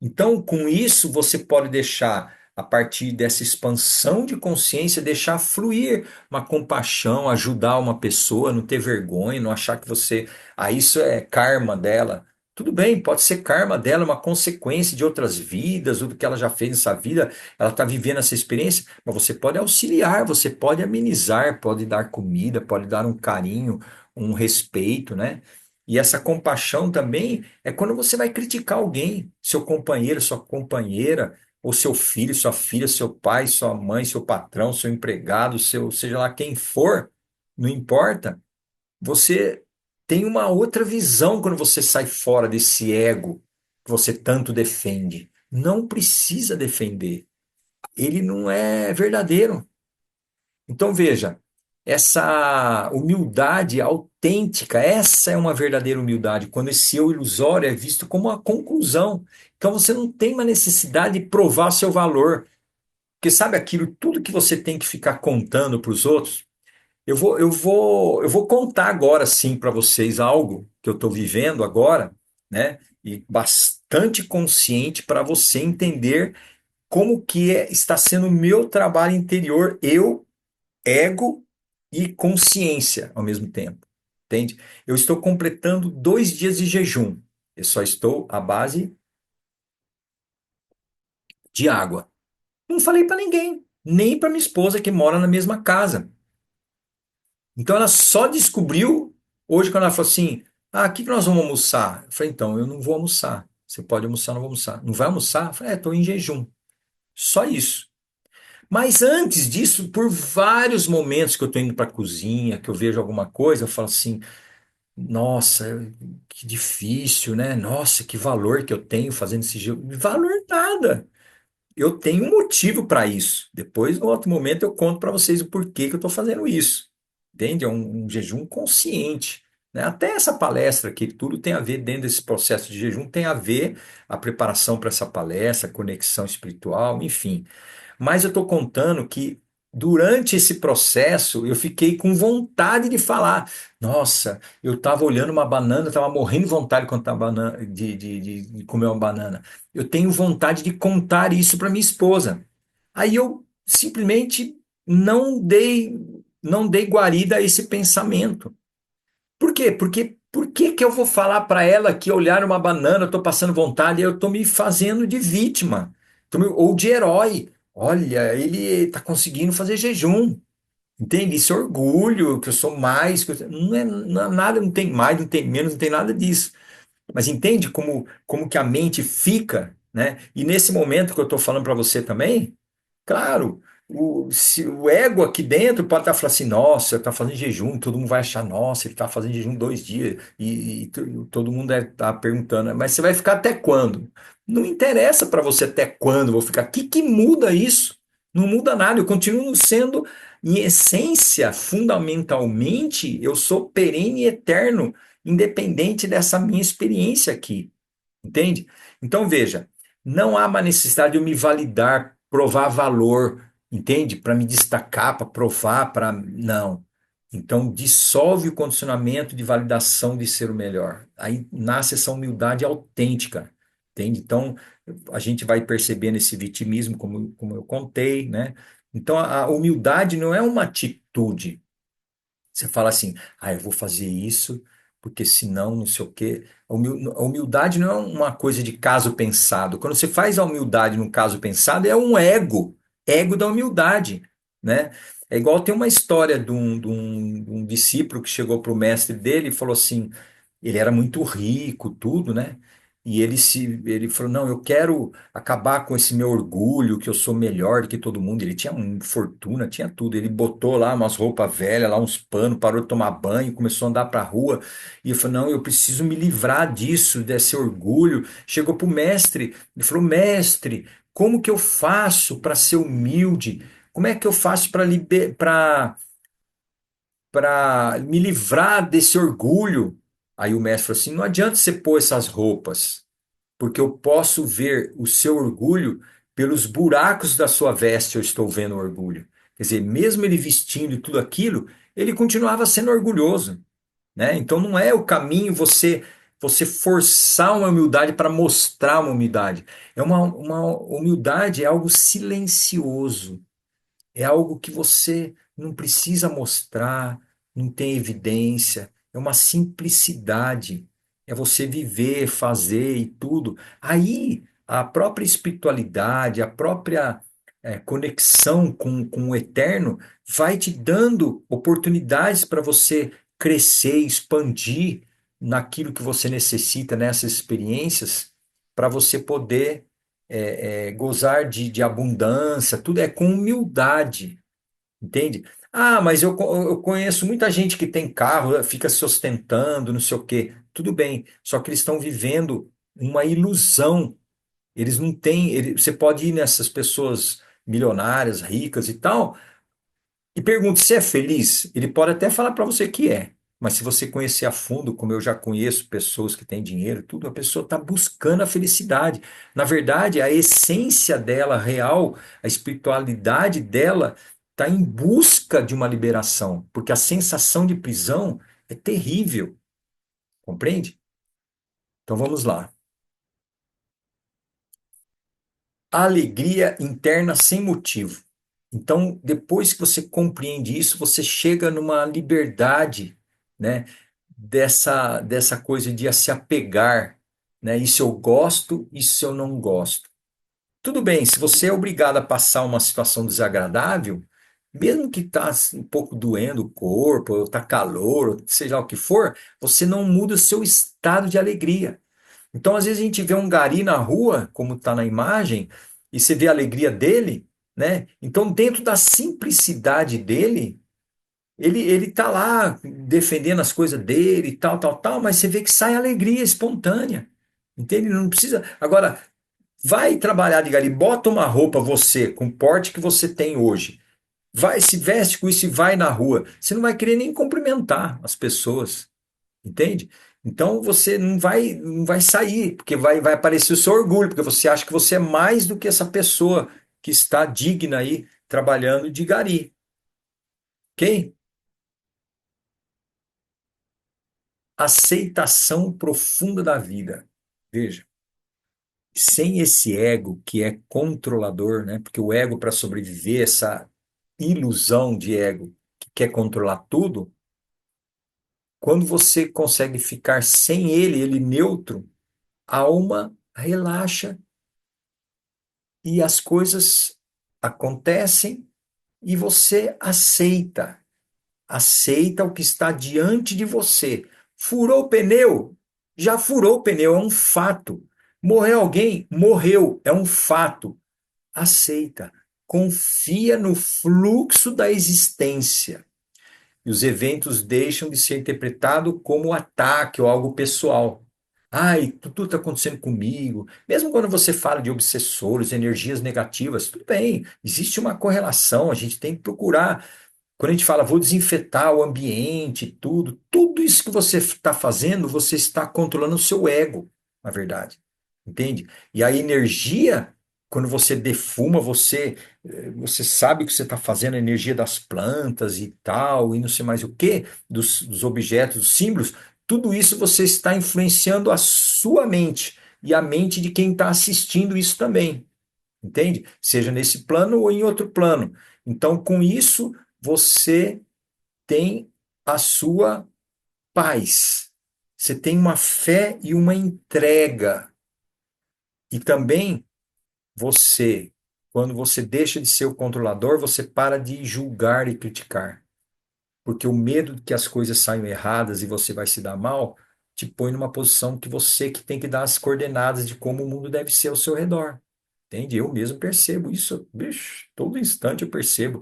Então, com isso, você pode deixar, a partir dessa expansão de consciência, deixar fluir uma compaixão, ajudar uma pessoa, não ter vergonha, não achar que você. Ah, isso é karma dela. Tudo bem, pode ser karma dela, uma consequência de outras vidas, ou do que ela já fez nessa vida, ela está vivendo essa experiência, mas você pode auxiliar, você pode amenizar, pode dar comida, pode dar um carinho, um respeito, né? E essa compaixão também é quando você vai criticar alguém, seu companheiro, sua companheira, ou seu filho, sua filha, seu pai, sua mãe, seu patrão, seu empregado, seu, seja lá quem for, não importa. Você tem uma outra visão quando você sai fora desse ego que você tanto defende. Não precisa defender. Ele não é verdadeiro. Então veja, essa humildade autêntica, essa é uma verdadeira humildade, quando esse eu ilusório é visto como uma conclusão. Então você não tem uma necessidade de provar seu valor, porque sabe aquilo, tudo que você tem que ficar contando para os outros, eu vou contar agora sim para vocês algo que eu estou vivendo agora, né? E bastante consciente para você entender como que está sendo o meu trabalho interior, eu, ego e consciência ao mesmo tempo. Entende? Eu estou completando 2 dias de jejum. Eu só estou à base de água. Não falei para ninguém, nem para minha esposa que mora na mesma casa. Então ela só descobriu hoje quando ela falou assim: Ah, o que que nós vamos almoçar? Eu falei: Então, eu não vou almoçar. Você pode almoçar, não vou almoçar. Não vai almoçar? Eu falei: Estou em jejum. Só isso. Mas antes disso, por vários momentos que eu estou indo para a cozinha, que eu vejo alguma coisa, eu falo assim: Nossa, que difícil, né? Nossa, que valor que eu tenho fazendo esse jejum. Valor nada. Eu tenho um motivo para isso. Depois, no outro momento, eu conto para vocês o porquê que eu estou fazendo isso. Entende? É um jejum consciente. Né? Até essa palestra aqui, tudo tem a ver dentro desse processo de jejum, tem a ver a preparação para essa palestra, a conexão espiritual, enfim. Mas eu estou contando que durante esse processo eu fiquei com vontade de falar. Nossa, eu estava olhando uma banana, estava morrendo de vontade de, contar banana, de comer uma banana. Eu tenho vontade de contar isso para minha esposa. Aí eu simplesmente não dei guarida a esse pensamento. Por quê? Porque por que que eu vou falar para ela que olhar uma banana, eu estou passando vontade, eu estou me fazendo de vítima, ou de herói. Olha, ele está conseguindo fazer jejum. Entende? Isso é orgulho, que eu sou mais. Não é nada, não tem mais, não tem menos, não tem nada disso. Mas entende como que a mente fica, né? E nesse momento que eu estou falando para você também, claro, o ego aqui dentro pode estar falando assim, nossa, está fazendo jejum, todo mundo vai achar, nossa, ele está fazendo jejum 2 dias, e todo mundo deve estar perguntando, mas você vai ficar até quando? Não interessa para você até quando eu vou ficar. O que que muda isso? Não muda nada, eu continuo sendo, em essência, fundamentalmente, eu sou perene e eterno, independente dessa minha experiência aqui. Entende? Então, veja, não há uma necessidade de eu me validar, provar valor, entende? Para me destacar, para provar, para. Não. Então, dissolve o condicionamento de validação de ser o melhor. Aí nasce essa humildade autêntica, entende? Então, a gente vai percebendo esse vitimismo, como eu contei, né? Então, a humildade não é uma atitude. Você fala assim, ah, eu vou fazer isso, porque senão não sei o quê. A humildade não é uma coisa de caso pensado. Quando você faz a humildade num caso pensado, é um ego da humildade, né? É igual tem uma história de um discípulo que chegou para o mestre dele e falou assim, ele era muito rico, tudo, né? E ele falou, não, eu quero acabar com esse meu orgulho, que eu sou melhor do que todo mundo. Ele tinha fortuna, tinha tudo. Ele botou lá umas roupas velhas, lá uns panos, parou de tomar banho, começou a andar para a rua. E eu falei, não, eu preciso me livrar disso, desse orgulho. Chegou para o mestre, ele falou, mestre, como que eu faço para ser humilde? Como é que eu faço para me livrar desse orgulho? Aí o mestre falou assim: não adianta você pôr essas roupas, porque eu posso ver o seu orgulho pelos buracos da sua veste, eu estou vendo o orgulho. Quer dizer, mesmo ele vestindo tudo aquilo, ele continuava sendo orgulhoso, né? Então não é o caminho você forçar uma humildade para mostrar uma humildade. Uma humildade é algo silencioso. É algo que você não precisa mostrar, não tem evidência, é uma simplicidade, é você viver, fazer e tudo. Aí a própria espiritualidade, a própria conexão com o eterno vai te dando oportunidades para você crescer, expandir naquilo que você necessita, nessas experiências, para você poder gozar de abundância, tudo é com humildade, entende? Ah, mas eu conheço muita gente que tem carro, fica se ostentando, não sei o quê. Tudo bem, só que eles estão vivendo uma ilusão. Eles não têm. Você pode ir nessas pessoas milionárias, ricas e tal, e pergunta se é feliz. Ele pode até falar para você que é. Mas se você conhecer a fundo, como eu já conheço pessoas que têm dinheiro, tudo, a pessoa está buscando a felicidade. Na verdade, a essência dela real, a espiritualidade dela, está em busca de uma liberação, porque a sensação de prisão é terrível, compreende? Então vamos lá. alegria interna sem motivo. Então, depois que você compreende isso, você chega numa liberdade, né, dessa coisa de se apegar, né? Isso eu gosto, isso eu não gosto. Tudo bem, se você é obrigado a passar uma situação desagradável, mesmo que está um pouco doendo o corpo, ou está calor, ou seja lá o que for, você não muda o seu estado de alegria. Então, às vezes, a gente vê um gari na rua, como está na imagem, e você vê a alegria dele, né? Então, dentro da simplicidade dele, ele tá lá defendendo as coisas dele, e tal, tal, tal, mas você vê que sai alegria espontânea. Entende? Não precisa. Agora, vai trabalhar de gari, bota uma roupa você, com o porte que você tem hoje. Vai, se veste com isso e vai na rua. Você não vai querer nem cumprimentar as pessoas. Entende? Então você não vai sair, porque vai aparecer o seu orgulho, porque você acha que você é mais do que essa pessoa que está digna aí trabalhando de gari, ok? Aceitação profunda da vida. Veja, sem esse ego que é controlador, né? Porque o ego, para sobreviver, essa ilusão de ego que quer controlar tudo, quando você consegue ficar sem ele, ele neutro, a alma relaxa e as coisas acontecem e você aceita. Aceita o que está diante de você. Furou o pneu? Já furou o pneu, é um fato. Morreu alguém? Morreu, é um fato. Aceita. Confia no fluxo da existência. E os eventos deixam de ser interpretados como ataque ou algo pessoal. Ai, tudo está acontecendo comigo. Mesmo quando você fala de obsessores, energias negativas, tudo bem, existe uma correlação, a gente tem que procurar. Quando a gente fala, vou desinfetar o ambiente, tudo isso que você está fazendo, você está controlando o seu ego, na verdade. Entende? E a energia, quando você defuma, você sabe o que você está fazendo, a energia das plantas e tal, e não sei mais o que, dos objetos, dos símbolos, tudo isso você está influenciando a sua mente e a mente de quem está assistindo isso também. Entende? Seja nesse plano ou em outro plano. Então, com isso, você tem a sua paz. Você tem uma fé e uma entrega. E também você, quando você deixa de ser o controlador, você para de julgar e criticar. Porque o medo de que as coisas saiam erradas e você vai se dar mal, te põe numa posição que você que tem que dar as coordenadas de como o mundo deve ser ao seu redor. Entende? Eu mesmo percebo isso, bicho, todo instante eu percebo.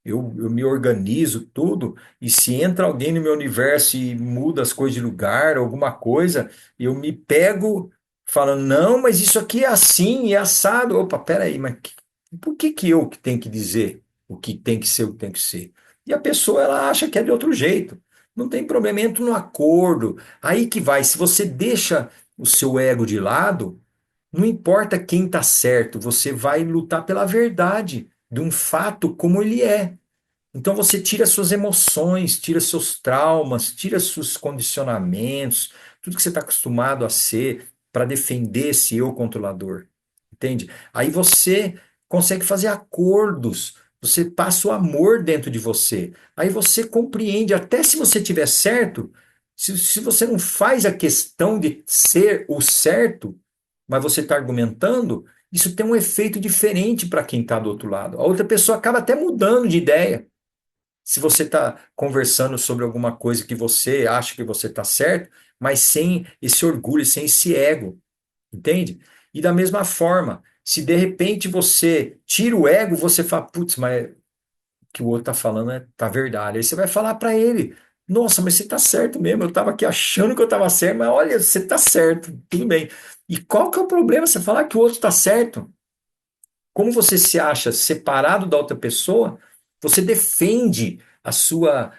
Eu me organizo tudo, e se entra alguém no meu universo e muda as coisas de lugar, alguma coisa, eu me pego falando, não, mas isso aqui é assim e é assado. Opa, peraí, mas por que eu que tenho que dizer o que tem que ser, o que tem que ser? E a pessoa, ela acha que é de outro jeito. Não tem problema, entra no acordo. Aí que vai, se você deixa o seu ego de lado, não importa quem está certo, você vai lutar pela verdade de um fato como ele é. Então você tira suas emoções, tira seus traumas, tira seus condicionamentos, tudo que você está acostumado a ser para defender esse eu controlador. Entende? Aí você consegue fazer acordos, você passa o amor dentro de você. Aí você compreende, até se você tiver certo, se você não faz a questão de ser o certo, mas você está argumentando, isso tem um efeito diferente para quem está do outro lado. A outra pessoa acaba até mudando de ideia. Se você está conversando sobre alguma coisa que você acha que você está certo, mas sem esse orgulho, sem esse ego, entende? E da mesma forma, se de repente você tira o ego, você fala, putz, mas o que o outro está falando tá verdade. Aí você vai falar para ele, nossa, mas você está certo mesmo, eu estava aqui achando que eu estava certo, mas olha, você está certo, tudo bem. E qual que é o problema? Você falar que o outro está certo? Como você se acha separado da outra pessoa, você defende a sua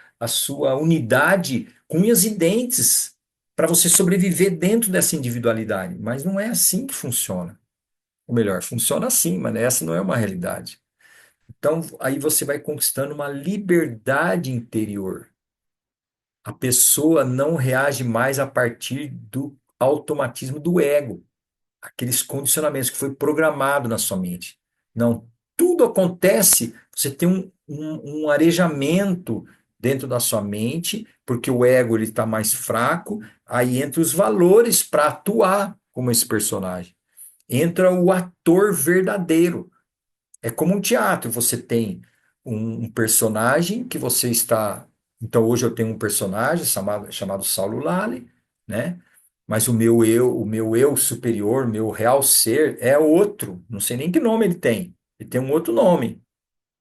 unidade com unhas e dentes para você sobreviver dentro dessa individualidade. Mas não é assim que funciona. Ou melhor, funciona assim, mas essa não é uma realidade. Então, aí você vai conquistando uma liberdade interior. A pessoa não reage mais a partir do automatismo do ego. aqueles condicionamentos que foi programado na sua mente. Não, tudo acontece, você tem um arejamento dentro da sua mente, porque o ego ele está mais fraco, aí entra os valores para atuar como esse personagem. Entra o ator verdadeiro. É como um teatro, você tem um personagem que você está. Então, hoje eu tenho um personagem chamado Saulo Lale, né? Mas o meu eu superior, meu real ser é outro. Não sei nem que nome ele tem. Ele tem um outro nome.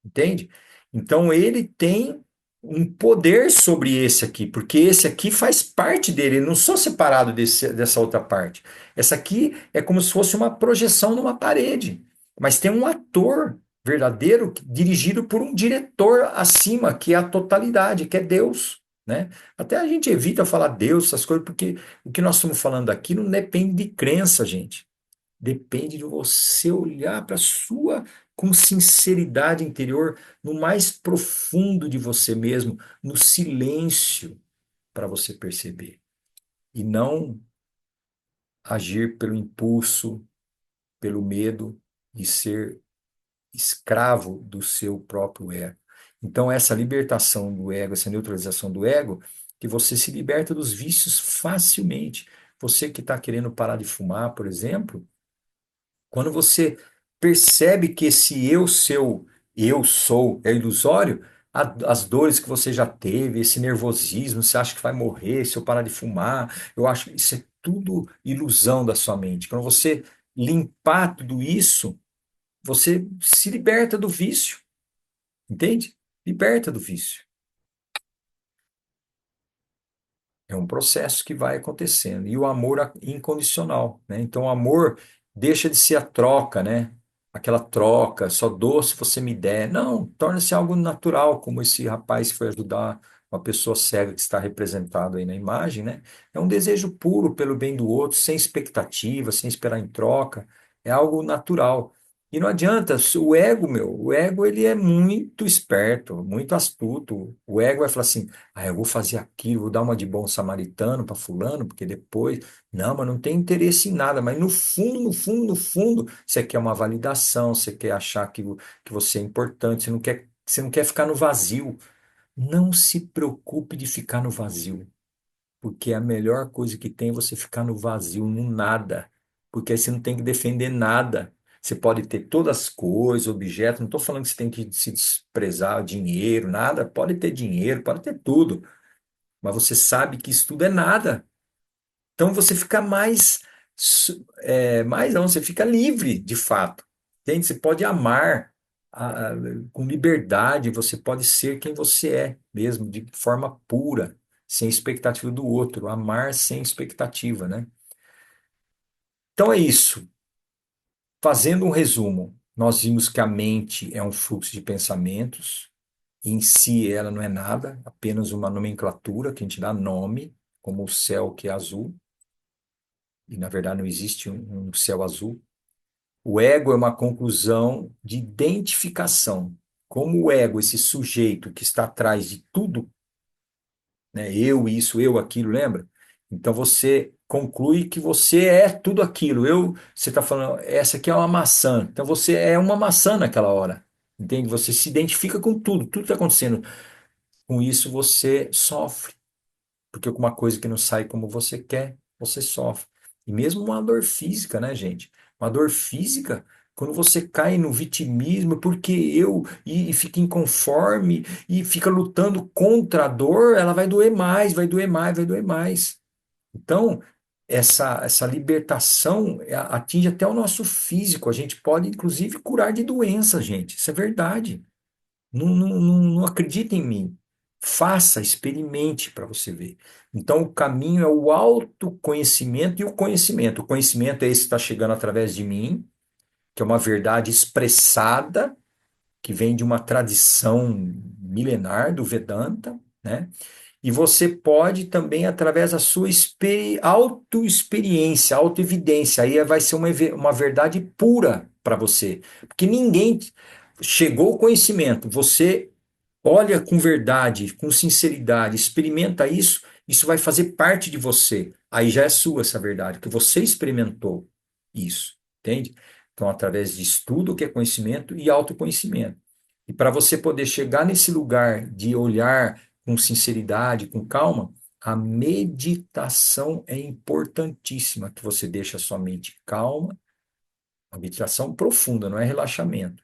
Entende? Então ele tem um poder sobre esse aqui, porque esse aqui faz parte dele, eu não sou separado dessa outra parte. Essa aqui é como se fosse uma projeção numa parede, mas tem um ator verdadeiro dirigido por um diretor acima, que é a totalidade, que é Deus. Né? Até a gente evita falar Deus, essas coisas, porque o que nós estamos falando aqui não depende de crença, gente. Depende de você olhar para a sua com sinceridade interior, no mais profundo de você mesmo, no silêncio, para você perceber. E não agir pelo impulso, pelo medo e ser escravo do seu próprio ego. Então, essa libertação do ego, essa neutralização do ego, que você se liberta dos vícios facilmente. Você que está querendo parar de fumar, por exemplo, quando você percebe que esse eu seu, eu sou, é ilusório, as dores que você já teve, esse nervosismo, você acha que vai morrer se eu parar de fumar, eu acho que isso é tudo ilusão da sua mente. Quando você limpar tudo isso, você se liberta do vício, entende? Liberta do vício. É um processo que vai acontecendo. E o amor incondicional, né? Então, o amor deixa de ser a troca, né? Aquela troca, só dou se você me der. Não, torna-se algo natural, como esse rapaz que foi ajudar uma pessoa cega que está representado aí na imagem, né? É um desejo puro pelo bem do outro, sem expectativa, sem esperar em troca. É algo natural. E não adianta, o ego, o ego ele é muito esperto, muito astuto. O ego vai falar assim: ah, eu vou fazer aquilo, vou dar uma de bom samaritano para fulano, porque depois. Não, mas não tem interesse em nada. Mas no fundo, no fundo, no fundo, você quer uma validação, você quer achar que você é importante, você não quer ficar no vazio. Não se preocupe de ficar no vazio, porque a melhor coisa que tem é você ficar no vazio, no nada, porque aí você não tem que defender nada. Você pode ter todas as coisas, objetos, não estou falando que você tem que se desprezar dinheiro, nada, pode ter dinheiro, pode ter tudo, mas você sabe que isso tudo é nada. Então você fica mais não, você fica livre, de fato. Entende? Você pode amar a- a- com liberdade, você pode ser quem você é mesmo, de forma pura, sem expectativa do outro, amar sem expectativa, né? Então é isso. Fazendo um resumo, nós vimos que a mente é um fluxo de pensamentos, em si ela não é nada, apenas uma nomenclatura que a gente dá nome, como o céu que é azul, e na verdade não existe um céu azul. O ego é uma conclusão de identificação. Como o ego, esse sujeito que está atrás de tudo, né? Eu isso, eu aquilo, lembra? Então você conclui que você é tudo aquilo. Você está falando, essa aqui é uma maçã. Então você é uma maçã naquela hora. Entende? Você se identifica com tudo, tudo está acontecendo. Com isso você sofre. Porque alguma coisa que não sai como você quer, você sofre. E mesmo uma dor física, né, gente? Uma dor física, quando você cai no vitimismo, porque e fica inconforme, e fica lutando contra a dor, ela vai doer mais, vai doer mais, vai doer mais. Então, essa libertação atinge até o nosso físico. A gente pode, inclusive, curar de doença, gente. Isso é verdade. Não acredita em mim. Faça, experimente para você ver. Então, o caminho é o autoconhecimento e o conhecimento. O conhecimento é esse que está chegando através de mim, que é uma verdade expressada, que vem de uma tradição milenar do Vedanta, né? E você pode também, através da sua autoexperiência, autoevidência, aí vai ser uma verdade pura para você. Porque ninguém chegou ao conhecimento, você olha com verdade, com sinceridade, experimenta isso, isso vai fazer parte de você. Aí já é sua essa verdade, que você experimentou. isso, entende? Então, através de estudo, que é conhecimento, e autoconhecimento. E para você poder chegar nesse lugar de olhar com sinceridade, com calma, a meditação é importantíssima, que você deixa a sua mente calma, uma meditação profunda, não é relaxamento.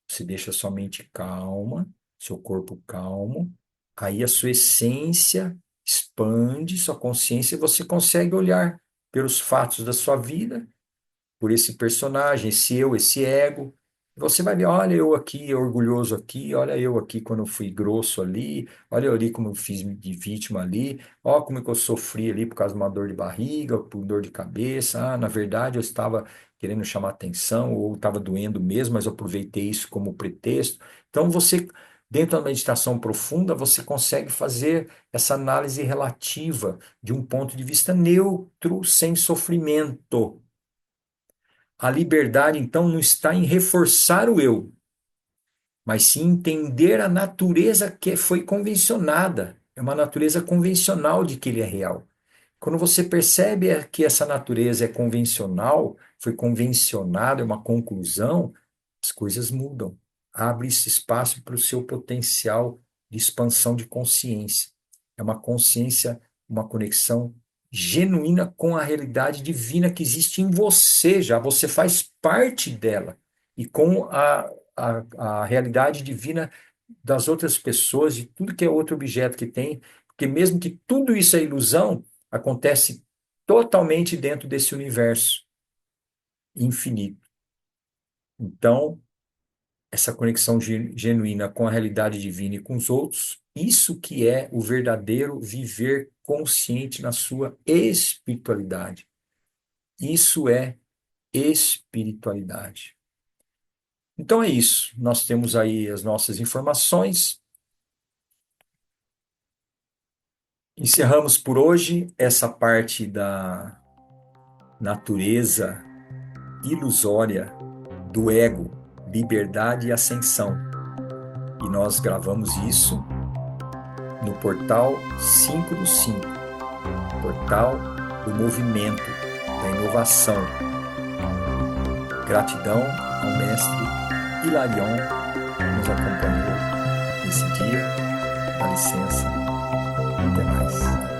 Você deixa a sua mente calma, seu corpo calmo, aí a sua essência expande, sua consciência, e você consegue olhar pelos fatos da sua vida por esse personagem, esse eu, esse ego. Você vai ver, olha eu aqui, orgulhoso aqui, olha eu aqui quando eu fui grosso ali, olha eu ali como eu fiz de vítima ali, olha como é que eu sofri ali por causa de uma dor de barriga, por dor de cabeça. Ah, na verdade eu estava querendo chamar atenção ou estava doendo mesmo, mas eu aproveitei isso como pretexto. Então você, dentro da meditação profunda, você consegue fazer essa análise relativa de um ponto de vista neutro, sem sofrimento. A liberdade, então, não está em reforçar o eu, mas sim entender a natureza que foi convencionada. É uma natureza convencional de que ele é real. Quando você percebe que essa natureza é convencional, foi convencionada, é uma conclusão, as coisas mudam. Abre esse espaço para o seu potencial de expansão de consciência. É uma consciência, uma conexão genuína com a realidade divina que existe em você já. Você faz parte dela. E com a realidade divina das outras pessoas, de tudo que é outro objeto que tem, porque mesmo que tudo isso é ilusão, acontece totalmente dentro desse universo infinito. Então, essa conexão genuína com a realidade divina e com os outros, isso que é o verdadeiro viver consciente na sua espiritualidade. Isso é espiritualidade. Então é isso. Nós temos aí as nossas informações. Encerramos por hoje essa parte da natureza ilusória do ego, liberdade e ascensão. E nós gravamos isso no portal 5 do 5, portal do movimento, da inovação. Gratidão ao mestre Hilarion que nos acompanhou nesse dia. Dá licença, até mais.